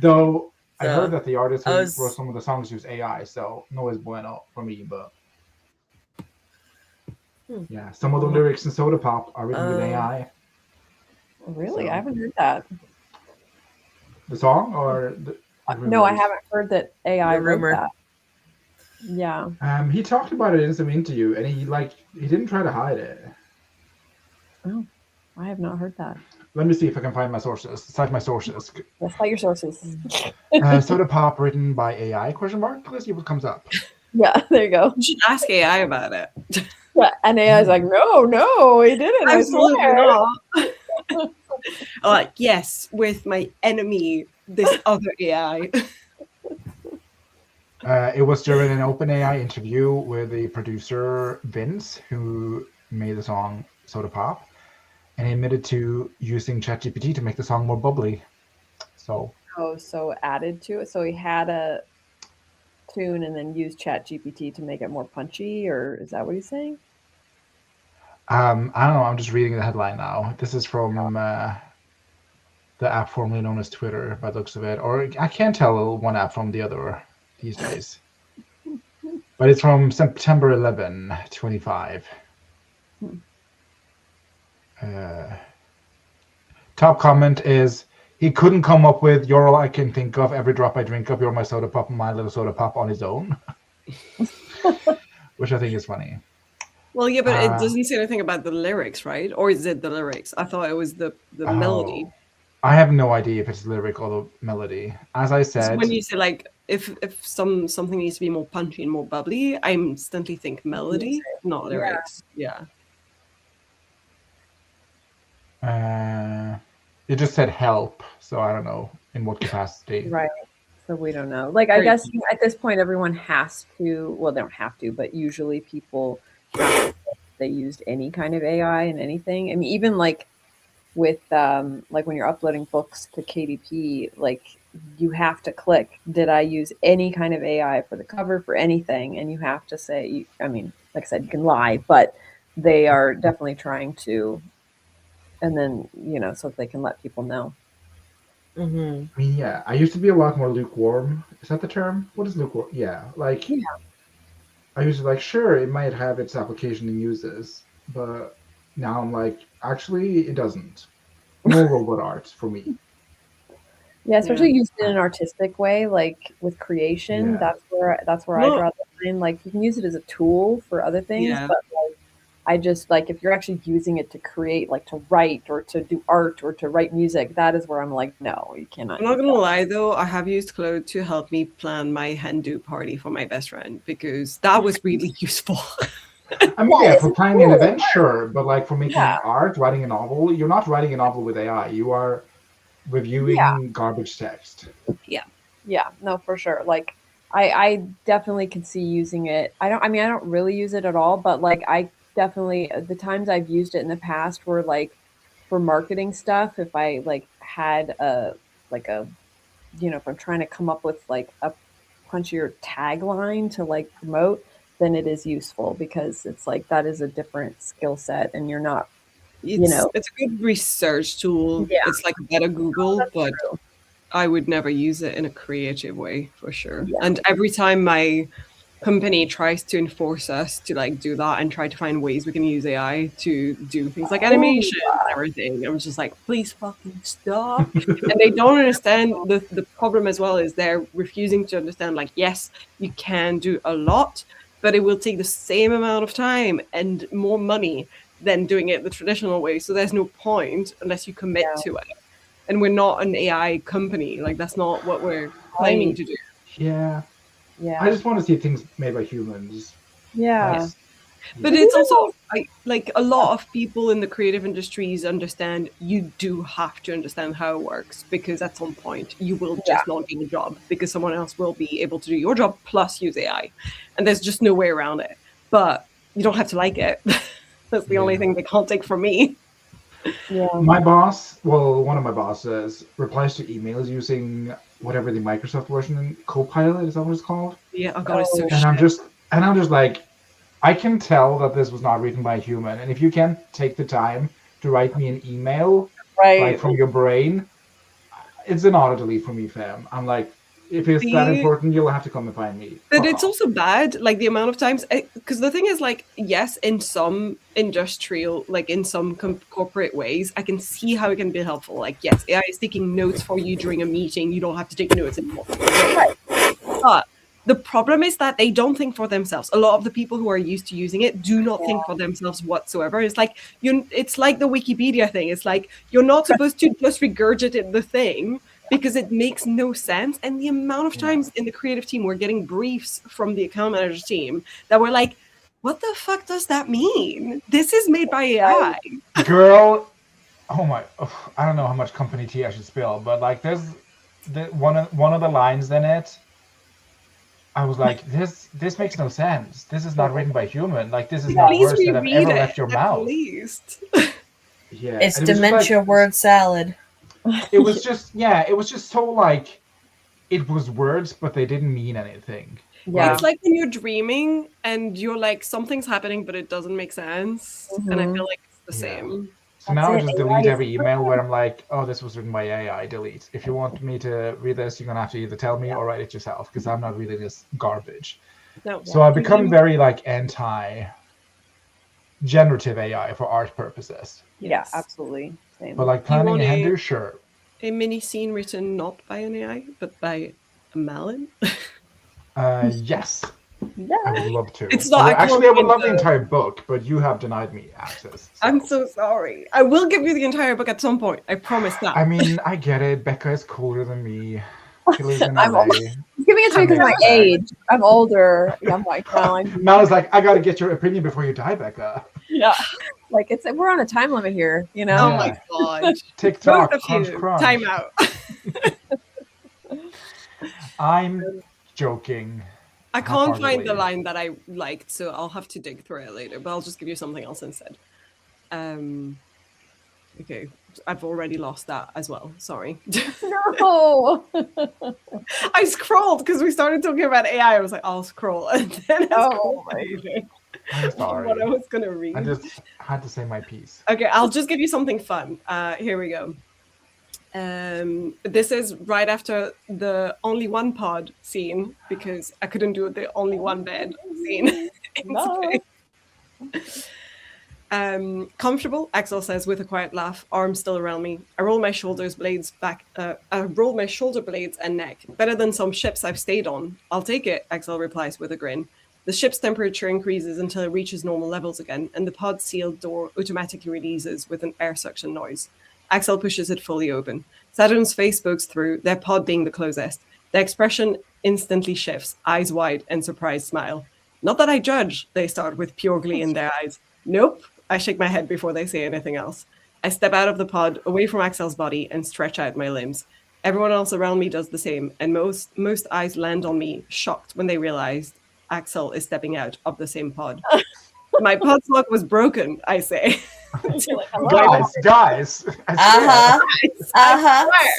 S1: Though I heard that the artist who wrote some of the songs use AI, so no es bueno for me, but yeah, some of the lyrics in Soda Pop are written with AI.
S3: Really?
S1: So-
S3: I haven't heard that.
S1: The song or
S3: No, I haven't heard that AI
S4: The
S3: wrote
S4: rumor.
S3: that. Yeah.
S1: He talked about it in some interview, and he didn't try to hide it.
S3: Oh, I have not heard that.
S1: Let me see if I can find my sources. Cite my sources.
S3: Let's cite your sources.
S1: Soda Pop written by AI? Question mark. Let's see what comes up.
S3: Yeah, there you go.
S2: You should ask AI about it.
S3: Yeah, and AI's like, no, he didn't. I
S2: Absolutely
S3: swear.
S2: not. Like, yes, with my enemy, this other AI.
S1: It was during an OpenAI interview with the producer Vince, who made the song Soda Pop, and he admitted to using ChatGPT to make the song more bubbly. So
S3: So added to it. So he had a tune and then used ChatGPT to make it more punchy, or is that what he's saying?
S1: I don't know. I'm just reading the headline now. This is from the app formerly known as Twitter, by the looks of it, or I can't tell one app from the other these days. But it's from September 11, 25. Top comment is, he couldn't come up with "You're all I can think of, every drop I drink of, you're my soda pop, my little soda pop" on his own. Which I think is funny.
S2: Well, yeah, but it doesn't say anything about the lyrics, right? Or is it the lyrics? I thought it was the melody.
S1: I have no idea if it's lyric or the melody. As I said,
S2: When you say like if something needs to be more punchy and more bubbly, I instantly think melody, not lyrics. Yeah.
S1: it just said help, so I don't know in what capacity.
S3: Right. So we don't know. Like, I guess at this point, everyone has to. Well, they don't have to, but usually people, they used any kind of AI and anything. I mean, even like with like when you're uploading books to KDP, like you have to click, did I use any kind of AI for the cover for anything? And you have to say, I mean, like I said, you can lie, but they are definitely trying to, and then, you know, so that they can let people know.
S4: Mm-hmm.
S1: I mean, yeah, I used to be a lot more lukewarm. Is that the term? What is lukewarm? Yeah, like
S3: Yeah.
S1: I used to like, sure, it might have its application and uses, but now I'm like, actually, it doesn't. More robot art for me.
S3: Yeah, especially
S2: Yeah.
S3: used in an artistic way, like with creation.
S1: Yeah.
S3: That's where I
S2: Well,
S3: draw the line. Like you can use it as a tool for other things,
S2: yeah.
S3: but like I just like if you're actually using it to create, like to write or to do art or to write music, that is where I'm like, no, you cannot
S2: I'm not
S3: use
S2: gonna
S3: that.
S2: lie though, I have used Claude to help me plan my Hindu party for my best friend because that was really useful.
S1: I mean,
S3: Yeah,
S1: yeah,
S3: it's
S1: for
S3: a
S1: planning an
S3: tool.
S1: event, sure, but like for
S3: Yeah,
S1: making art, writing a novel, you're not writing a novel with AI. You are
S3: yeah,
S1: reviewing garbage text.
S2: Yeah.
S3: yeah. No, for sure. Like I definitely could see using it. I mean, I don't really use it at all, but like I definitely the times I've used it in the past were like for marketing stuff. If I like had a like a you know, if I'm trying to come up with like a punchier tagline to like promote, then it is useful because it's like that is a different skill set and you're not, you
S2: It's
S3: know,
S2: it's a good research tool.
S3: yeah,
S2: It's like a better Google,
S3: that's
S2: but
S3: true.
S2: I would never use it in a creative way for sure.
S3: Yeah.
S2: And every time my company tries to enforce us to like do that and try to find ways we can use AI to do things like
S3: Oh,
S2: animation and everything, I'm just like, please fucking stop. And they don't understand the problem as well is they're refusing to understand like, yes, you can do a lot, but it will take the same amount of time and more money than doing it the traditional way. So there's no point unless you commit
S3: yeah.
S2: to it. And we're not an AI company. Like that's not what we're claiming
S3: Right.
S2: to do.
S1: Yeah, I
S3: Yeah.
S1: just want to see things made by humans.
S3: Yeah.
S1: That's
S2: But
S1: yeah,
S3: Because
S2: it's
S3: even
S2: also
S3: though,
S2: like a lot of people in the creative industries understand you do have to understand how it works because at some point you will
S3: yeah,
S2: just not get a job because someone else will be able to do your job plus use AI. And there's just no way around it. But you don't have to like it. That's the only
S1: yeah.
S2: thing they can't take from me.
S3: yeah.
S1: My boss, well, one of my bosses, replies to emails using whatever the Microsoft version, Copilot, is that what it's called?
S2: Yeah, oh god, it's so
S3: Oh,
S1: And I'm
S2: shit.
S1: just, and I'm just like, I can tell that this was not written by a human. And if you can't take the time to write me an email, like
S3: right.
S1: from your brain, it's an auto delete for me, fam. I'm like, if it's that
S2: The
S1: important, you'll have to come and find me.
S2: But
S1: Fuck
S2: it's
S1: off.
S2: also bad, like the amount of times, because the thing is, like, yes, in some industrial, like in some corporate ways, I can see how it can be helpful. Like, yes, AI is taking notes for you during a meeting. You don't have to take notes anymore. Great.
S3: Right.
S2: But the problem is that they don't think for themselves. A lot of the people who are used to using it do not think
S3: Yeah.
S2: for themselves whatsoever. It's like it's like the Wikipedia thing. It's like you're not supposed to just regurgitate the thing because it makes no sense. And the amount of
S1: Yeah.
S2: times in the creative team we're getting briefs from the account manager team that we're like, what the fuck does that mean? This is made by
S3: Right.
S2: AI.
S1: Girl, oh my, I don't know how much company tea I should spill, but like there's one of the lines in it. I was like, this makes no sense. This is not written by human. Like this is not
S3: Yeah.
S2: Please
S1: words that have
S2: reread
S1: ever
S2: it
S1: left your
S2: at
S1: mouth.
S2: least.
S1: Yeah,
S4: It's
S1: and it was just like,
S4: dementia word salad.
S1: it was just, yeah, it was just so like, it was words, but they didn't mean anything.
S3: Yeah.
S2: It's like when you're dreaming and you're like, something's happening, but it doesn't make sense. And I feel
S3: Mhm.
S2: like it's the
S1: Yeah.
S2: same.
S1: So
S3: That's
S1: now I
S3: it.
S1: just
S3: AI
S1: delete
S3: is
S1: every email where I'm like, oh, this was written by AI, delete. If you want me to read this, you're gonna have to either tell me or write it yourself, because I'm not reading this garbage.
S2: No.
S1: So I've
S2: And
S1: become
S2: then,
S1: very like anti generative AI for art purposes.
S3: Yeah,
S2: yes.
S3: absolutely.
S1: But
S3: Same.
S1: like
S2: Do you
S1: planning
S2: want
S1: a Hindu, sure.
S2: a mini scene written not by an AI, but by a melon?
S1: Yes, I
S3: Yeah.
S1: would love to.
S2: It's not,
S1: Although
S2: I can't
S1: actually, I would
S2: find
S1: love the
S2: the.
S1: entire book, but you have denied me access.
S2: I'm
S1: So
S2: so sorry. I will give you the entire book at some point. I promise that.
S1: I mean, I get it. Becca is cooler than me. She lives in
S3: I'm
S1: LA.
S3: He's giving it to
S1: I
S3: me because
S1: may
S3: of my
S1: expect.
S3: age. I'm older. Yeah, I'm like, no, I'm
S1: Now it's like, I gotta get your opinion before you die, Becca.
S3: yeah. Like it's we're on a time limit here, you know?
S2: Oh my
S1: Yeah.
S2: god. Both
S1: TikTok,
S2: of
S1: crunch,
S2: you, time
S1: crunch.
S2: out.
S1: I'm joking.
S2: I can't find the
S1: Half-heartedly.
S2: line that I liked, so I'll have to dig through it later, but I'll just give you something else instead. Um, Okay, I've already lost that as well. Sorry.
S3: No.
S2: I scrolled because we started talking about AI. I was like, I'll scroll, and then I scrolled
S3: my
S2: even
S1: I'm
S2: on
S1: sorry.
S2: what I was gonna read.
S1: I just had to say my piece.
S2: Okay, I'll just give you something fun. Here we go. This is right after the only one pod scene because I couldn't do the only one bed scene.
S3: No.
S2: Comfortable, Axel says with a quiet laugh, arms still around me. I roll my shoulders blades back. I roll my shoulder blades and neck. Better than some ships I've stayed on. I'll take it, Axel replies with a grin. The ship's temperature increases until it reaches normal levels again, and the pod's sealed door automatically releases with an air suction noise. Axel pushes it fully open. Saturn's face pokes through, their pod being the closest. Their expression instantly shifts, eyes wide and surprised smile. Not that I judge, they start with pure glee in their eyes. Nope. I shake my head before they say anything else. I step out of the pod, away from Axel's body, and stretch out my limbs. Everyone else around me does the same, and most eyes land on me, shocked when they realize Axel is stepping out of the same pod. My pod's lock was broken, I say.
S1: Guys, I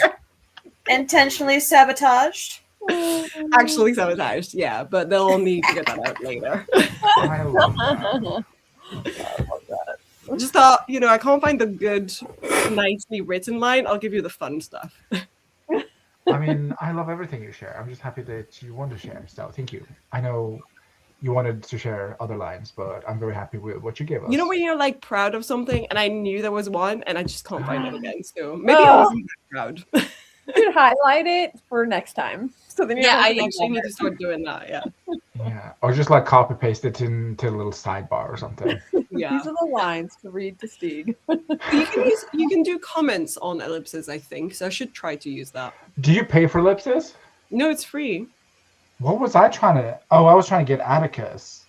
S1: swear.
S4: Intentionally sabotaged.
S2: Actually sabotaged, yeah, but they'll need to get that out later.
S1: I love that.
S2: Just thought, I can't find the good, nicely written line. I'll give you the fun stuff.
S1: I mean, I love everything you share. I'm just happy that you want to share. So thank you. I know you wanted to share other lines, but I'm very happy with what you gave us.
S2: You know when you're like proud of something, and I knew there was one, and I just can't find it again. So maybe I wasn't that proud.
S3: You should highlight it for next time. So then
S2: I actually need to start doing that. Yeah.
S1: Yeah, or just like copy paste it into a little sidebar or something.
S2: Yeah.
S3: These are the lines to read to Stieg.
S2: You can do comments on ellipses, I think. So I should try to use that.
S1: Do you pay for ellipses?
S2: No, it's free.
S1: What was I trying to? Oh, I was trying to get Atticus.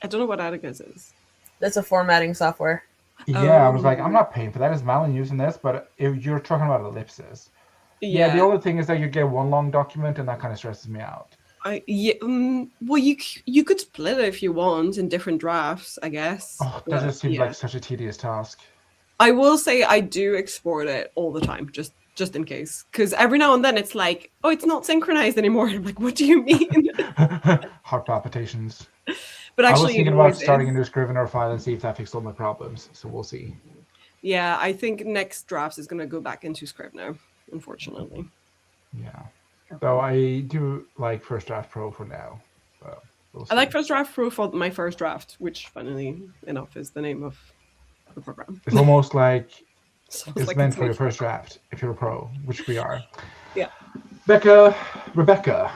S2: I don't know what Atticus is.
S4: That's a formatting software.
S1: Yeah, I was like, I'm not paying for that. Is Malin using this? But if you're talking about ellipses. Yeah, the only thing is that you get one long document, and that kind of stresses me out.
S2: Well, you could split it if you want in different drafts, I guess.
S1: Oh, that just seems like such a tedious task.
S2: I will say I do export it all the time, just in case, because every now and then it's like, oh, it's not synchronized anymore. I'm like, what do you mean?
S1: Heart palpitations.
S2: But actually,
S1: I was thinking about starting a new Scrivener file and see if that fixed all my problems. So we'll see.
S2: Yeah, I think next drafts is going to go back into Scrivener, unfortunately.
S1: Yeah. So I do like First Draft Pro for now. But we'll see.
S2: I like First Draft Pro for my first draft, which, funnily enough, is the name of the program.
S1: It's almost like it's
S2: like
S1: meant for your first draft if you're a pro, which we are.
S2: Yeah.
S1: Rebecca.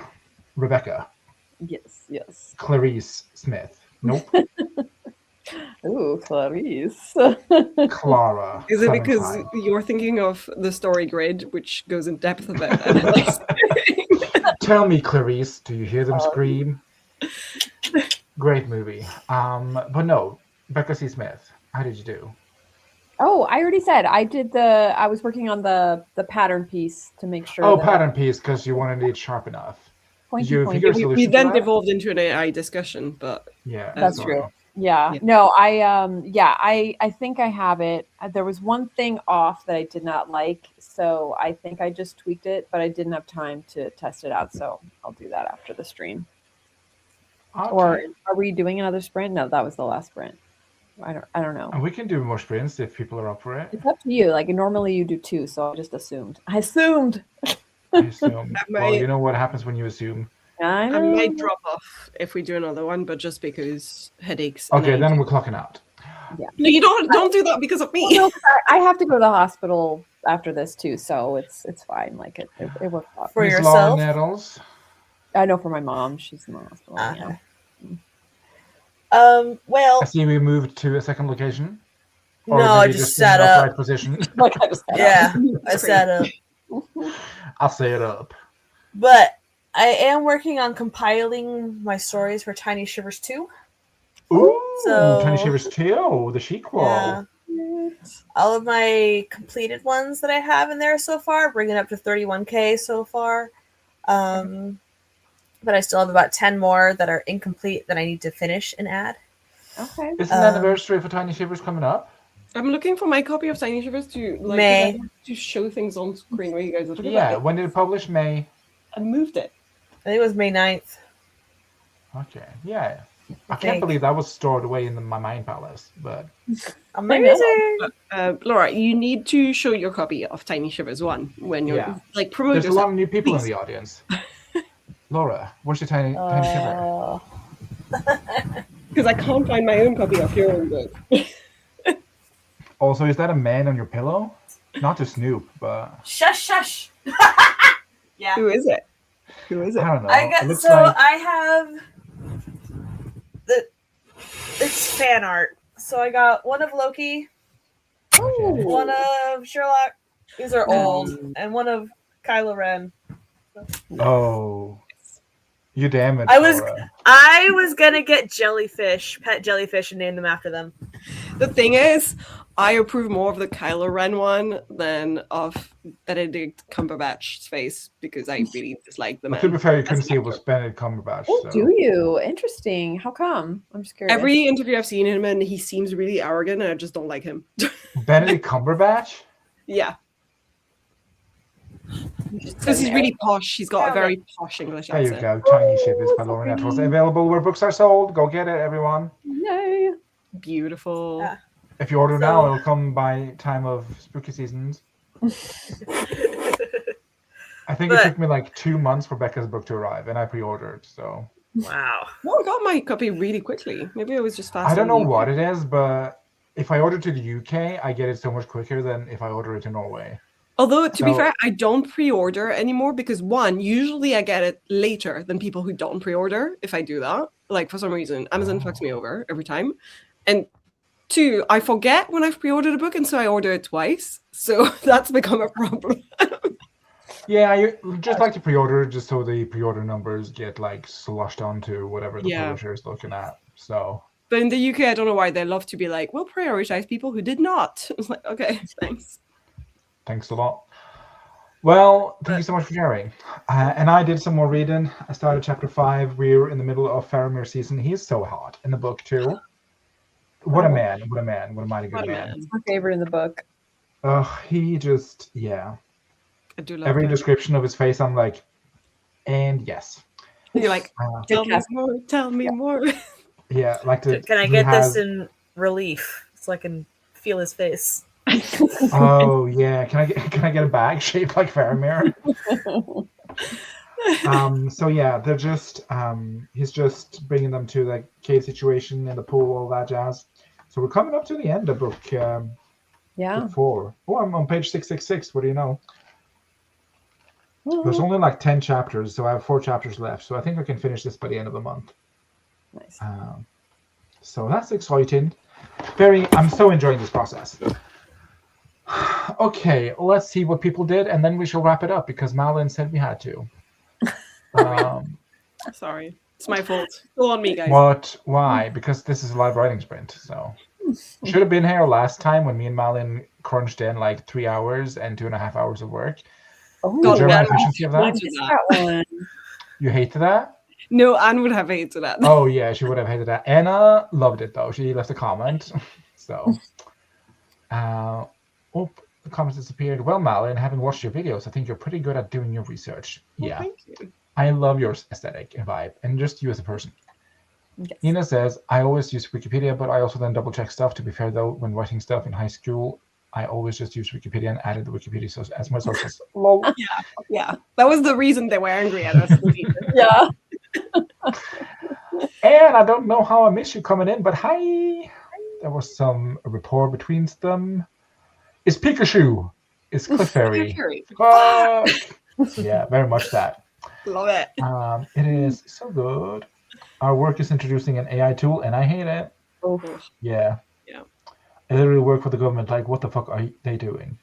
S3: Yes.
S1: Clarice Smith. Nope.
S3: Ooh, Clarice.
S1: Clara.
S2: Is it because you're thinking of the story grid, which goes in depth of it?
S1: Tell me, Clarice, do you hear them scream? Great movie. But no, Becca C. Smith. How did you do?
S3: Oh, I already said I was working on the pattern piece to make sure.
S1: Oh, pattern piece, because you wanted it sharp enough.
S2: We then devolved into an AI discussion, but
S1: yeah,
S3: that's true. Yeah. No, I think I have it. There was one thing off that I did not like, so I think I just tweaked it, but I didn't have time to test it out, so I'll do that after the stream. Okay. Or are we doing another sprint? No, that was the last sprint. I don't know.
S1: And we can do more sprints if people are up for it.
S3: It's up to you. Like normally you do 2, so I just assumed. I assumed.
S1: Well, you know what happens when you assume.
S3: I
S2: might drop off if we do another one, but just because headaches.
S1: Okay, then we're clocking out.
S3: Yeah.
S2: No, you don't do that because of me.
S3: Well, no, I have to go to the hospital after this too, so it's fine. Like it worked out.
S4: For yourself?
S1: Nettles?
S3: I know for my mom. She's in the hospital. Yeah.
S4: Well,
S1: I see we moved to a second location.
S4: Or no, I just sat up.
S1: Right position.
S4: Yeah, I sat up.
S1: I'll say it up.
S4: But I am working on compiling my stories for Tiny Shivers 2.
S1: Ooh, Tiny Shivers 2, the sequel. Yeah.
S4: All of my completed ones that I have in there so far, bringing up to 31K so far. But I still have about 10 more that are incomplete that I need to finish and add.
S3: Okay.
S1: Is an anniversary for Tiny Shivers coming up?
S2: I'm looking for my copy of Tiny Shivers to like 'cause I
S4: May.
S2: want to show things on screen where you guys are talking
S1: Yeah,
S2: about it.
S1: when did it publish? May.
S2: I moved it.
S4: I think it was May 9th.
S1: Okay, yeah. I can't
S4: think.
S1: believe that was stored away in my mind palace, but
S4: Amazing.
S2: Laura, you need to show your copy of Tiny Shivers 1 when you're
S1: Yeah.
S2: like promote
S1: there's a lot
S2: yourself.
S1: of new people in
S2: Please.
S1: the audience. Laura, where's your tiny shiver?
S2: Because I can't find my own copy of your own book.
S1: Also, is that a man on your pillow? Not to Snoop, but
S4: Shush, shush. Yeah.
S2: Who is it? Who is it?
S1: I don't know.
S4: I
S1: It
S4: got
S1: looks
S4: so
S1: like
S4: I have it's fan art. So I got one of Loki,
S1: okay.
S4: one of Sherlock. These are old, and one of Kylo Ren.
S1: Oh, you damaged
S4: I was
S1: Laura.
S4: I was gonna get jellyfish, pet jellyfish, and name them after them.
S2: The thing is, I approve more of the Kylo Ren one than of Benedict Cumberbatch's face because I really dislike the
S1: But
S2: man.
S1: to be fair, you couldn't
S2: As
S1: see it
S2: an
S1: was
S2: actor.
S1: Benedict Cumberbatch.
S3: Oh,
S1: so.
S3: do you? Interesting. How come? I'm just curious.
S2: Every interview I've seen him in, he seems really arrogant, and I just don't like him.
S1: Benedict Cumberbatch?
S2: Yeah, because he's really posh. He's got a very posh English
S1: There you
S2: accent.
S1: go. Tiny Shivers by Laura Nettles. Available where books are sold. Go get it, everyone.
S3: Yay.
S2: Beautiful.
S4: Yeah.
S1: If you order
S4: So-
S1: now, it'll come by time of spooky seasons. I think it
S4: But-
S1: took me like 2 months for Becca's book to arrive, and I pre-ordered. So
S4: Wow.
S2: No, I got my copy really quickly. Maybe I was just fast.
S1: I don't know
S2: on the
S1: what it is, but if I order to the UK, I get it so much quicker than if I order it to Norway.
S2: Although, to be
S1: So-
S2: fair, I don't pre-order anymore because one, usually I get it later than people who don't pre-order if I do that. Like for some reason, Amazon fucks me over every time. And two, I forget when I've pre-ordered a book, and so I order it twice. So that's become a problem.
S1: Yeah, I just like to pre-order just so the pre-order numbers get like slushed onto whatever the
S2: Yeah.
S1: publisher is looking at. So
S2: But in the UK, I don't know why they love to be like, we'll prioritize people who did not. It's like, okay, thanks.
S1: thanks a lot. Well, thank you so much for sharing. And I did some more reading. I started chapter 5. We're in the middle of Faramir season. He's so hot in the book too. What a man! What a man! What a mighty good
S2: What a
S1: man!
S2: man.
S3: It's my favorite in the book.
S1: He just yeah.
S2: I do love
S1: Every
S2: that.
S1: description of his face, I'm like, and yes,
S2: You're like, tell me
S3: cast.
S2: more, tell me more.
S1: yeah. Like the
S4: Can I
S1: he
S4: get
S1: has-
S4: this in relief so I can feel his face?
S1: Oh yeah, can I get a bag shaped like Faramir? So yeah, they're just he's just bringing them to the cave situation in the pool, all that jazz. So we're coming up to the end of book
S3: Yeah.
S1: 4. Oh, I'm on page 666. What do you know? There's only like 10 chapters, so I have 4 chapters left. So I think I can finish this by the end of the month.
S3: Nice.
S1: So that's exciting. I'm so enjoying this process. Okay, let's see what people did, and then we shall wrap it up because Malin said we had to.
S2: Sorry, it's my fault. Go on me, guys.
S1: What? Why? Because this is a live writing sprint. So should have been here last time when me and Malin crunched in like 3 hours and 2.5 hours of work.
S3: Oh,
S1: The
S2: God,
S1: German
S2: yeah.
S1: efficiency of
S3: I
S1: that.
S3: missed that one.
S1: You hated that?
S2: No, Anne would have hated that.
S1: Oh yeah, she would have hated that. Anna loved it though. She left a comment. So, the comment disappeared. Well, Malin, having watched your videos, I think you're pretty good at doing your research.
S2: Well,
S1: Yeah,
S2: thank you.
S1: I love your aesthetic and vibe, and just you as a person.
S3: Yes.
S1: Nina says, I always use Wikipedia, but I also then double check stuff. To be fair though, when writing stuff in high school, I always just used Wikipedia and added the Wikipedia as my sources. Lol.
S2: Yeah, that was the reason they were angry at us.
S3: Yeah.
S1: And I don't know how I miss you coming in, but hi. There was some rapport between them. It's Pikachu. It's Clefairy. Fuck. Yeah, very much that.
S2: Love it.
S1: It is so good. Our work is introducing an AI tool, and I hate it.
S3: Oh,
S1: Yeah.
S2: Yeah.
S1: I literally work for the government. Like, what the fuck are they doing?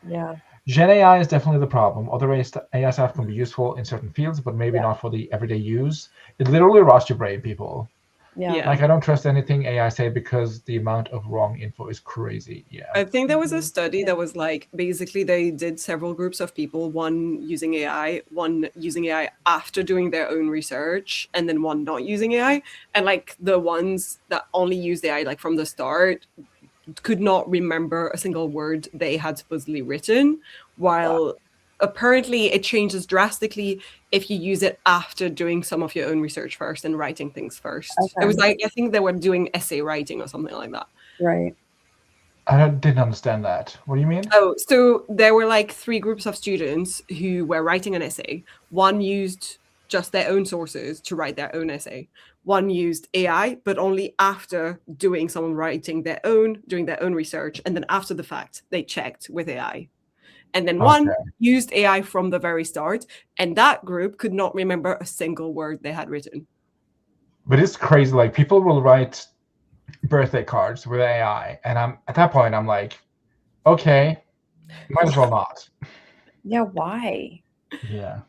S3: yeah.
S1: Gen AI is definitely the problem. Other AI stuff can be useful in certain fields, but maybe
S3: Yeah.
S1: not for the everyday use. It literally rots your brain, people.
S3: Yeah.
S2: Yeah.
S1: Like, I don't trust anything AI say because the amount of wrong info is crazy. Yeah.
S2: I think there was a study that was like basically they did several groups of people, one using AI, one using AI after doing their own research, and then one not using AI. And like the ones that only used AI like from the start could not remember a single word they had supposedly written, while apparently it changes drastically if you use it after doing some of your own research first and writing things first.
S3: Okay.
S2: It was like, I think they were doing essay writing or something like that.
S3: Right.
S1: I didn't understand that. What do you mean?
S2: Oh, so there were like 3 groups of students who were writing an essay. One used just their own sources to write their own essay. One used AI, but only after doing doing their own research. And then after the fact, they checked with AI. And then one used AI from the very start. And that group could not remember a single word they had written.
S1: But it's crazy. Like, people will write birthday cards with AI. And at that point, I'm like, okay, might as well not.
S3: Yeah, why?
S1: Yeah.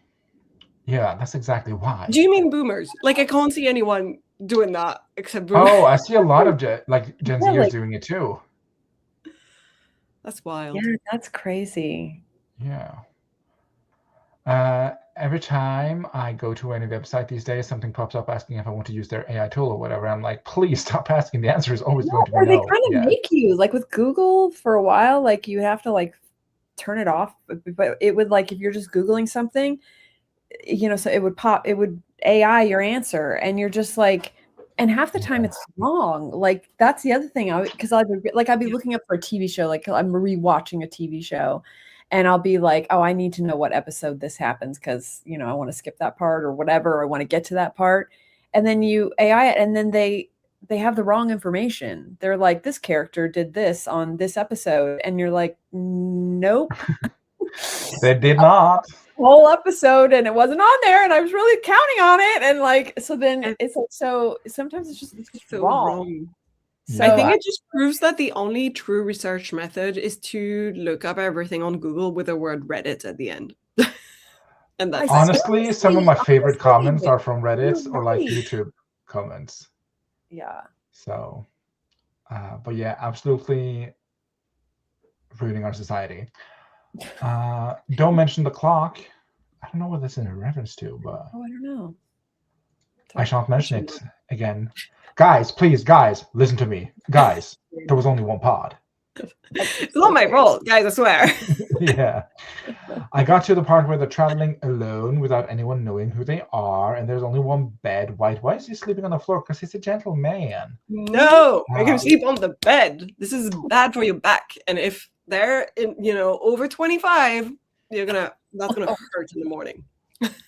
S1: Yeah, that's exactly why.
S2: Do you mean boomers? Like, I can't see anyone doing that except boomers.
S1: Oh, I see a lot of Gen Zers doing it too.
S2: That's wild.
S3: Yeah, that's crazy.
S1: Yeah. Every time I go to any website these days, something pops up asking if I want to use their AI tool or whatever. I'm like, please stop asking. The answer is always going to be no.
S3: Or they kind of make you, like with Google for a while, like you have to like turn it off. But it would, like, if you're just Googling something, you know, so it would AI your answer, and you're just like, and half the time it's wrong. Like, that's the other thing. Because I'd be looking up for a TV show, like I'm rewatching a TV show, and I'll be like, oh, I need to know what episode this happens because, you know, I want to skip that part or whatever, or I want to get to that part. And then you AI it, and then they have the wrong information. They're like, this character did this on this episode, and you're like, nope.
S1: They did not.
S3: Whole episode, and it wasn't on there, and I was really counting on it, and like, so then it's like, so sometimes it's just
S2: so
S3: wrong. So
S2: I think it just proves that the only true research method is to look up everything on Google with the word Reddit at the end. And that's
S1: honestly, some of my favorite comments are from Reddit or like YouTube comments.
S3: Yeah.
S1: So, but yeah, absolutely ruining our society. Don't mention the clock. I don't know what this is in reference to, but
S3: I don't know.
S1: I shan't mention it again. Guys, please, guys, listen to me. Guys, there was only one pod.
S2: It's not my fault, guys, I swear.
S1: Yeah. I got to the part where they're traveling alone without anyone knowing who they are, and there's only one bed. Why is he sleeping on the floor? Because he's a gentleman.
S2: No, I can sleep on the bed. This is bad for your back. And if they're over 25, that's gonna hurt in the morning.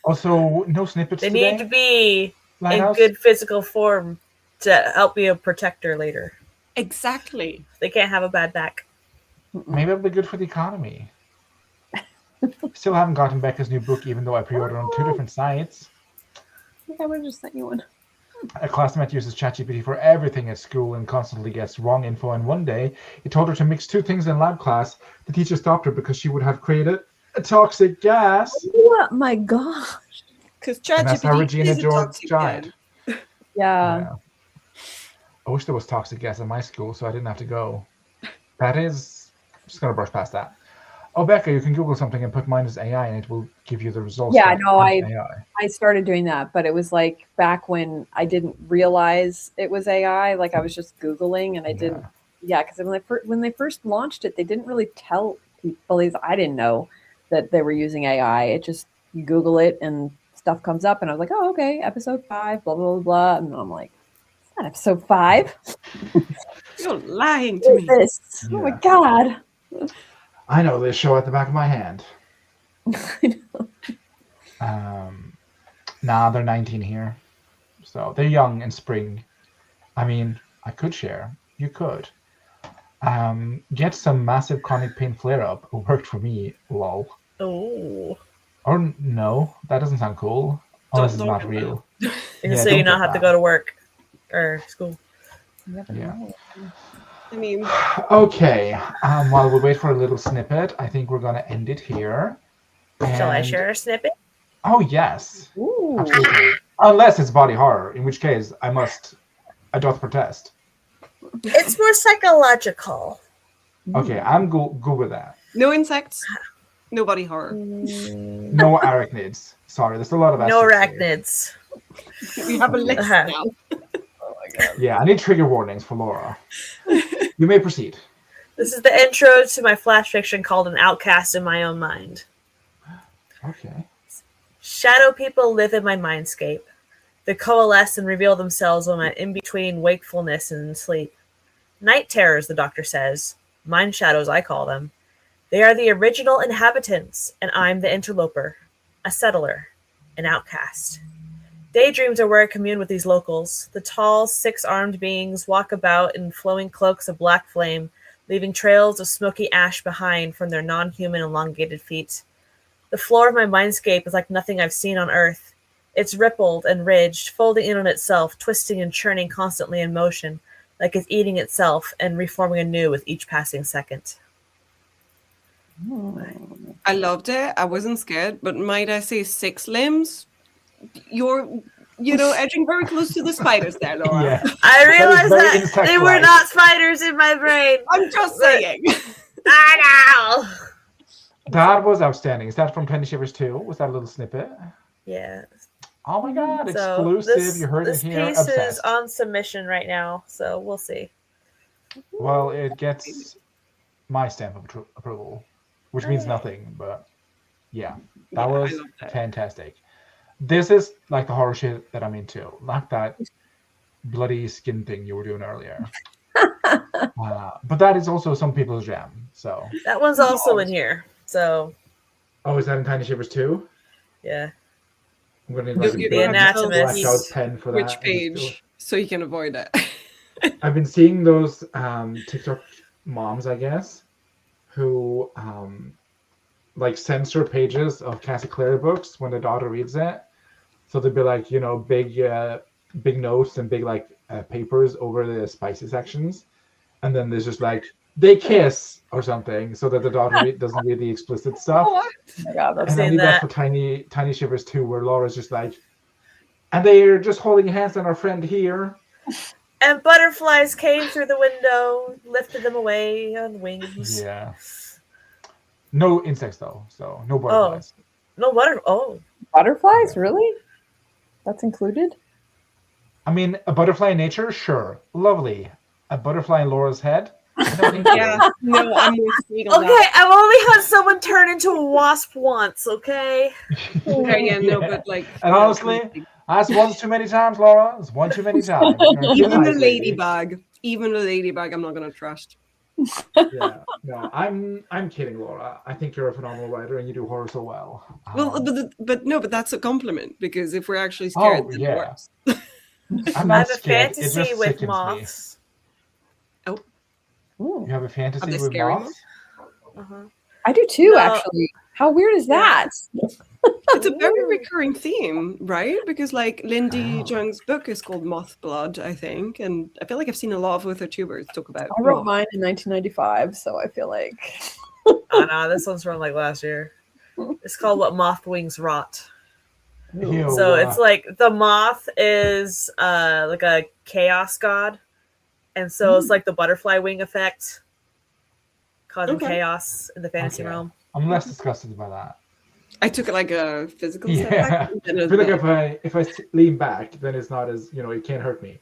S1: Also, no snippets.
S4: They
S1: today?
S4: need to be
S1: Lighthouse?
S4: in good physical form to help be a protector later.
S2: Exactly.
S4: They can't have a bad back.
S1: Maybe it'll be good for the economy. Still haven't gotten Becca's new book, even though I pre-ordered on 2 different sites.
S3: I think I would have just sent you one.
S1: A classmate uses ChatGPT for everything at school and constantly gets wrong info. And one day, he told her to mix 2 things in lab class. The teacher stopped her because she would have created a toxic gas.
S3: Oh my gosh!
S2: Because
S1: And that's how
S2: ChatGPT
S1: Regina
S2: is a
S1: George
S2: toxic
S1: died.
S3: Yeah.
S1: I wish there was toxic gas in my school so I didn't have to go. That is... I'm just going to brush past that. Oh, Becca, you can Google something and put mine as AI and it will give you the results.
S3: Yeah, no,
S1: AI.
S3: I started doing that, but it was like back when I didn't realize it was AI. Like I was just Googling and I didn't. Yeah, because when they first launched it, they didn't really tell people. I didn't know that they were using AI. It just, you Google it and stuff comes up and I was like, oh, okay, episode 5, blah, blah, blah, blah. And I'm like, it's not episode 5.
S2: You're lying to me.
S3: Oh my God.
S1: I know this show at the back of my hand. Nah, they're 19 here. So they're young and spring. I mean, I could share. You could. Get some massive chronic pain flare-up. Who worked for me, lol.
S4: Oh.
S1: Or no, that doesn't sound cool. Unless it's not real.
S4: So you not have to go to work or school.
S1: Yeah.
S2: I mean,
S1: okay. While we wait for a little snippet, I think we're gonna end it here.
S4: Shall I share a snippet?
S1: Oh yes.
S3: Ooh.
S1: Absolutely. Unless it's body horror, in which case I doth protest.
S4: It's more psychological.
S1: Okay, I'm good with that.
S2: no insects, no body horror.
S1: No arachnids. Sorry, there's a lot of
S4: No
S1: asterisks
S4: arachnids.
S2: We have a list now.
S3: Oh my God.
S1: Yeah, I need trigger warnings for Laura. You may proceed.
S4: This is the intro to my flash fiction called An Outcast in My Own Mind.
S1: Okay.
S4: Shadow people live in my mindscape. They coalesce and reveal themselves when I'm in between wakefulness and sleep. Night terrors, the doctor says. Mind shadows, I call them. They are the original inhabitants, and I'm the interloper, a settler, an outcast. Daydreams are where I commune with these locals. The tall, six-armed beings walk about in flowing cloaks of black flame, leaving trails of smoky ash behind from their non-human elongated feet. The floor of my mindscape is like nothing I've seen on Earth. It's rippled and ridged, folding in on itself, twisting and churning constantly in motion, like it's eating itself and reforming anew with each passing second.
S2: I loved it. I wasn't scared, but might I say 6 limbs? You're, edging very close to the spiders there, Laura.
S1: Yeah.
S4: I realized
S1: very
S4: that they were
S1: insect-like.
S4: not spiders in my brain.
S2: I'm just saying.
S4: I know.
S1: That was outstanding. Is that from Tiny Shivers 2? Was that a little snippet?
S4: Yeah.
S1: Oh my god,
S4: So
S1: exclusive. You heard it
S4: this
S1: here.
S4: piece
S1: Obsessed.
S4: is on submission right now, so we'll see.
S1: Well, it gets my stamp of approval, which means nothing, but yeah, that was fantastic. This is like the horror shit that I'm into, not that bloody skin thing you were doing earlier. But that is also some people's jam. So
S4: That one's also in here. So
S1: oh, is that in Tiny Shivers too?
S4: yeah.
S1: I'm gonna
S2: You-
S1: like
S2: you
S4: The
S2: don't have to
S4: Anatomist.
S2: tell
S1: black
S2: us
S1: out pen for
S2: which
S1: that.
S2: page, so you can avoid it.
S1: I've been seeing those TikTok moms, I guess, who like censor pages of Cassie Clare books when their daughter reads it. So they'd be like, big notes and big papers over the spicy sections, and then there's just like they kiss or something, so that the daughter doesn't read the explicit stuff.
S3: Oh my god, that's
S1: And I
S4: seen
S1: need that
S4: that.
S1: for Tiny Shivers too, where Laura's just like, and they're just holding hands on our friend here.
S4: And butterflies came through the window, lifted them away on wings.
S1: Yeah. No insects though, so no butterflies.
S4: No butter. Oh,
S3: butterflies, really? That's included?
S1: I mean, a butterfly in nature, sure, lovely. A butterfly in Laura's head, no, thank you.
S2: Yeah, no, I'm more sweet on
S4: okay. I've only had someone turn into a wasp once. Okay.
S2: that. Okay, yeah, no, but like.
S1: And honestly, that's once too many times, Laura. It's one too many times. You're too
S2: even the
S1: nice, lady.
S2: ladybug, I'm not gonna trust.
S1: Yeah, no, I'm kidding, Laura. I think you're a phenomenal writer and you do horror so well.
S2: Well, but that's a compliment, because if we're actually scared,
S1: Oh,
S2: then
S1: yeah.
S2: it works.
S1: I'm
S4: I
S1: not
S4: have a
S1: scared. It
S4: fantasy
S1: just
S4: with
S1: sickens me.
S4: moths.
S1: You have a
S2: Are
S1: fantasy
S2: they
S1: with
S2: scary
S1: moths?
S4: Uh-huh.
S3: I do too,
S4: No.
S3: actually. How weird is that?
S2: It's a very recurring theme, right? Because like Lindy Jung's book is called Moth Blood, I think, and I feel like I've seen a lot of other tubers talk about.
S3: I wrote
S2: moth.
S3: mine in 1995, so I feel like
S4: Oh no, this one's from like last year. It's called What Moth Wings Rot.
S1: Ew,
S4: So it's like the moth is like a chaos god, and so it's like the butterfly wing effect, causing
S2: Okay.
S4: chaos in the fantasy
S1: Okay.
S4: realm.
S1: I'm less disgusted by that.
S2: I took it like a physical step
S1: Yeah,
S2: back. and then
S1: I
S2: it
S1: feel
S2: was
S1: like
S2: like,
S1: if I lean back, then it's not as it can't hurt me.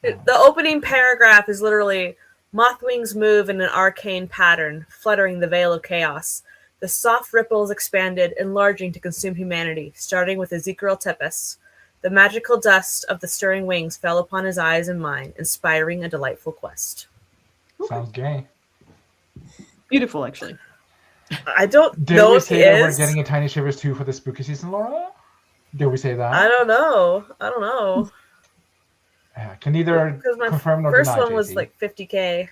S4: The opening paragraph is literally moth wings move in an arcane pattern, fluttering the veil of chaos. The soft ripples expanded, enlarging to consume humanity, starting with Ezekiel Tepes. The magical dust of the stirring wings fell upon his eyes and mine, inspiring a delightful quest.
S1: Sounds gay.
S2: beautiful, actually.
S4: I don't
S1: Did
S4: know
S1: we
S4: if he
S1: say that we're
S4: is.
S1: getting a Tiny Shivers 2 for the spooky season, Laura? Did we say that?
S4: I don't know.
S1: Can neither
S4: Because my
S1: confirm nor
S4: first
S1: deny,
S4: one was
S1: JC.
S4: like 50K.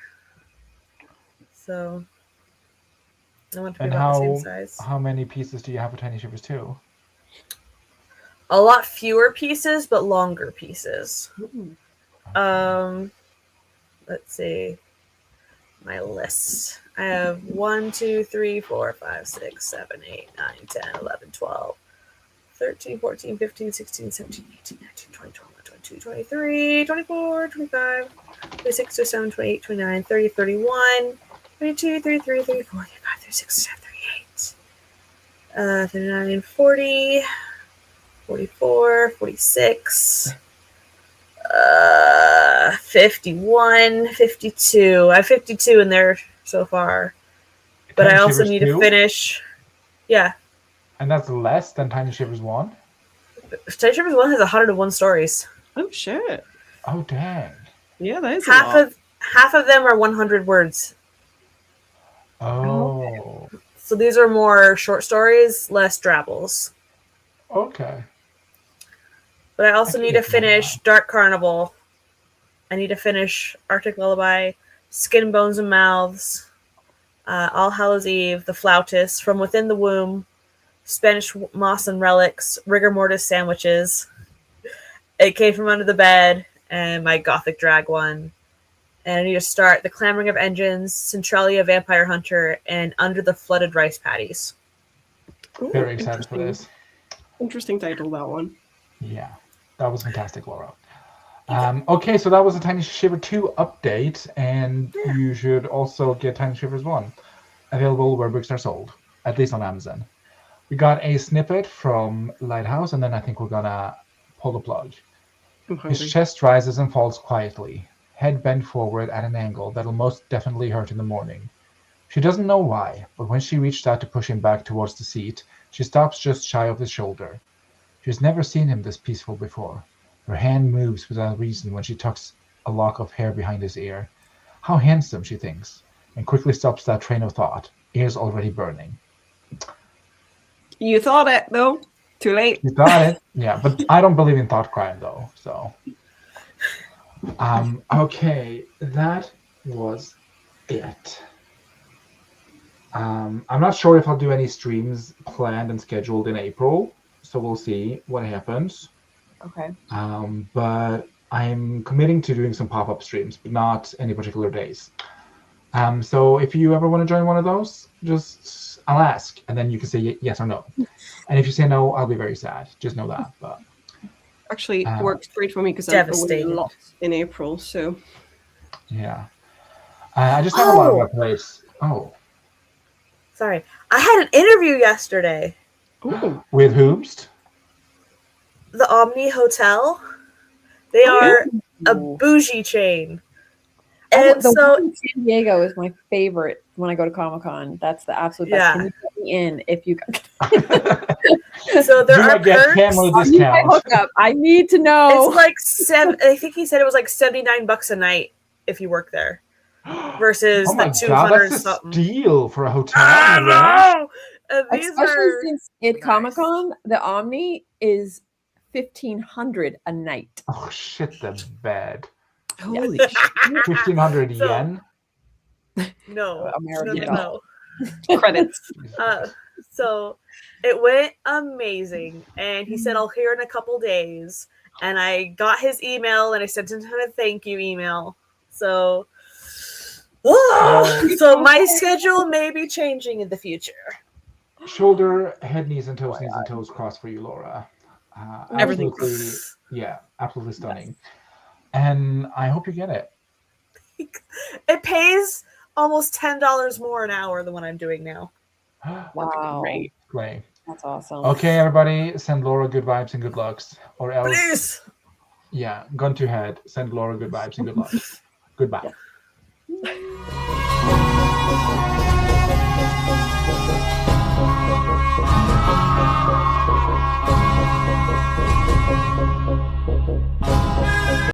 S4: So I want to be
S1: And
S4: about the same size.
S1: how many pieces do you have for Tiny Shivers 2?
S4: A lot fewer pieces, but longer pieces. Let's see. My list. I have 1, 2, 3, 4, 5, 6, 7, 8, 9, 10, 11, 12, 13, 14, 15, 16, 17, 18, 19, 20, 21, 22, 23, 24, 25, 26, 27, 28, 29, 30, 31, 32, 33, 34, 35, 36, 38, 39, 40, 44, 46, 51, 52. I have 52 in there so far. But
S1: Tiny
S4: I also
S1: Shivers
S4: need
S1: 2?
S4: to finish. Yeah.
S1: And that's less than Tiny Shivers 1?
S4: Tiny Shivers 1 has 101 stories.
S2: Oh shit.
S1: Oh, dang.
S2: Yeah, that is a lot.
S4: Half of them are 100 words.
S1: Oh.
S4: So these are more short stories, less drabbles.
S1: Okay.
S4: But I also
S1: I
S4: need
S1: can
S4: to
S1: get behind
S4: finish Dark Carnival. I need to finish Arctic Lullaby, Skin, Bones, and Mouths, All Hallows Eve, The Flautist, From Within the Womb, Spanish Moss and Relics, Rigor Mortis Sandwiches, It Came From Under the Bed, and my Gothic Drag one. And I need to start The Clamoring of Engines, Centralia Vampire Hunter, and Under the Flooded Rice Paddies.
S2: Ooh,
S1: Very excited for this.
S2: Interesting title, that one.
S1: Yeah, that was fantastic, Laura. Okay, so that was a Tiny Shiver 2 update, and you should also get Tiny Shivers 1. Available where books are sold, at least on Amazon. We got a snippet from Lighthouse, and then I think we're gonna pull the plug.
S2: I'm
S1: His
S2: hungry.
S1: chest rises and falls quietly, head bent forward at an angle that'll most definitely hurt in the morning. She doesn't know why, but when she reached out to push him back towards the seat, she stops just shy of his shoulder. She's never seen him this peaceful before. Her hand moves without reason when she tucks a lock of hair behind his ear. How handsome, she thinks, and quickly stops that train of thought, ears already burning.
S2: You thought it, though. Too late.
S1: You thought it, yeah, but I don't believe in thought crime, though, so. Okay, that was it. I'm not sure if I'll do any streams planned and scheduled in April, so we'll see what happens.
S3: Okay.
S1: But I'm committing to doing some pop-up streams, but not any particular days. So if you ever want to join one of those, just I'll ask, and then you can say yes or no. And if you say no, I'll be very sad. Just know that. But
S2: Actually, works great for me because I'm away a
S4: Devastated.
S2: lot in April. So
S1: yeah, I just have a lot of my place. Oh,
S4: Sorry. I had an interview yesterday.
S2: ooh,
S1: with whomst?
S4: The Omni Hotel. They are a bougie chain. And
S3: The
S4: so
S3: one in San Diego is my favorite when I go to Comic-Con. That's the absolute best.
S4: Yeah.
S3: Can you get me in if you
S4: so there
S1: Do
S4: are
S1: not get
S4: perks.
S1: family
S3: I need my
S1: discount.
S3: hookup. I need to know.
S4: It's like I think he said it was like $79 a night if you work there. Versus
S1: Oh my
S4: the
S1: god,
S4: 200
S1: that's a
S4: something.
S1: steal for a hotel.
S4: I
S1: right?
S4: know! And these
S3: Especially
S4: are
S3: since at
S4: nice.
S3: Comic-Con, the Omni is $1,500 a night.
S1: Oh shit, the bed.
S2: holy shit.
S1: 1,500
S4: So-
S1: yen.
S4: No.
S3: American
S4: No.
S2: Credits.
S4: So it went amazing. And he said, I'll hear in a couple days. And I got his email and I sent him a thank you email. So, so my schedule may be changing in the future.
S1: Shoulder, head, knees, and toes crossed for you, Laura.
S2: Everything
S1: Absolutely, yeah, absolutely stunning. And I hope you get it.
S4: It pays almost $10 more an hour than what I'm doing now.
S3: Wow.
S2: Great.
S1: Great.
S3: That's awesome.
S1: Okay, everybody, send Laura good vibes and good lucks. Or else,
S4: Please.
S1: yeah, gun to head, send Laura good vibes and good lucks. Goodbye.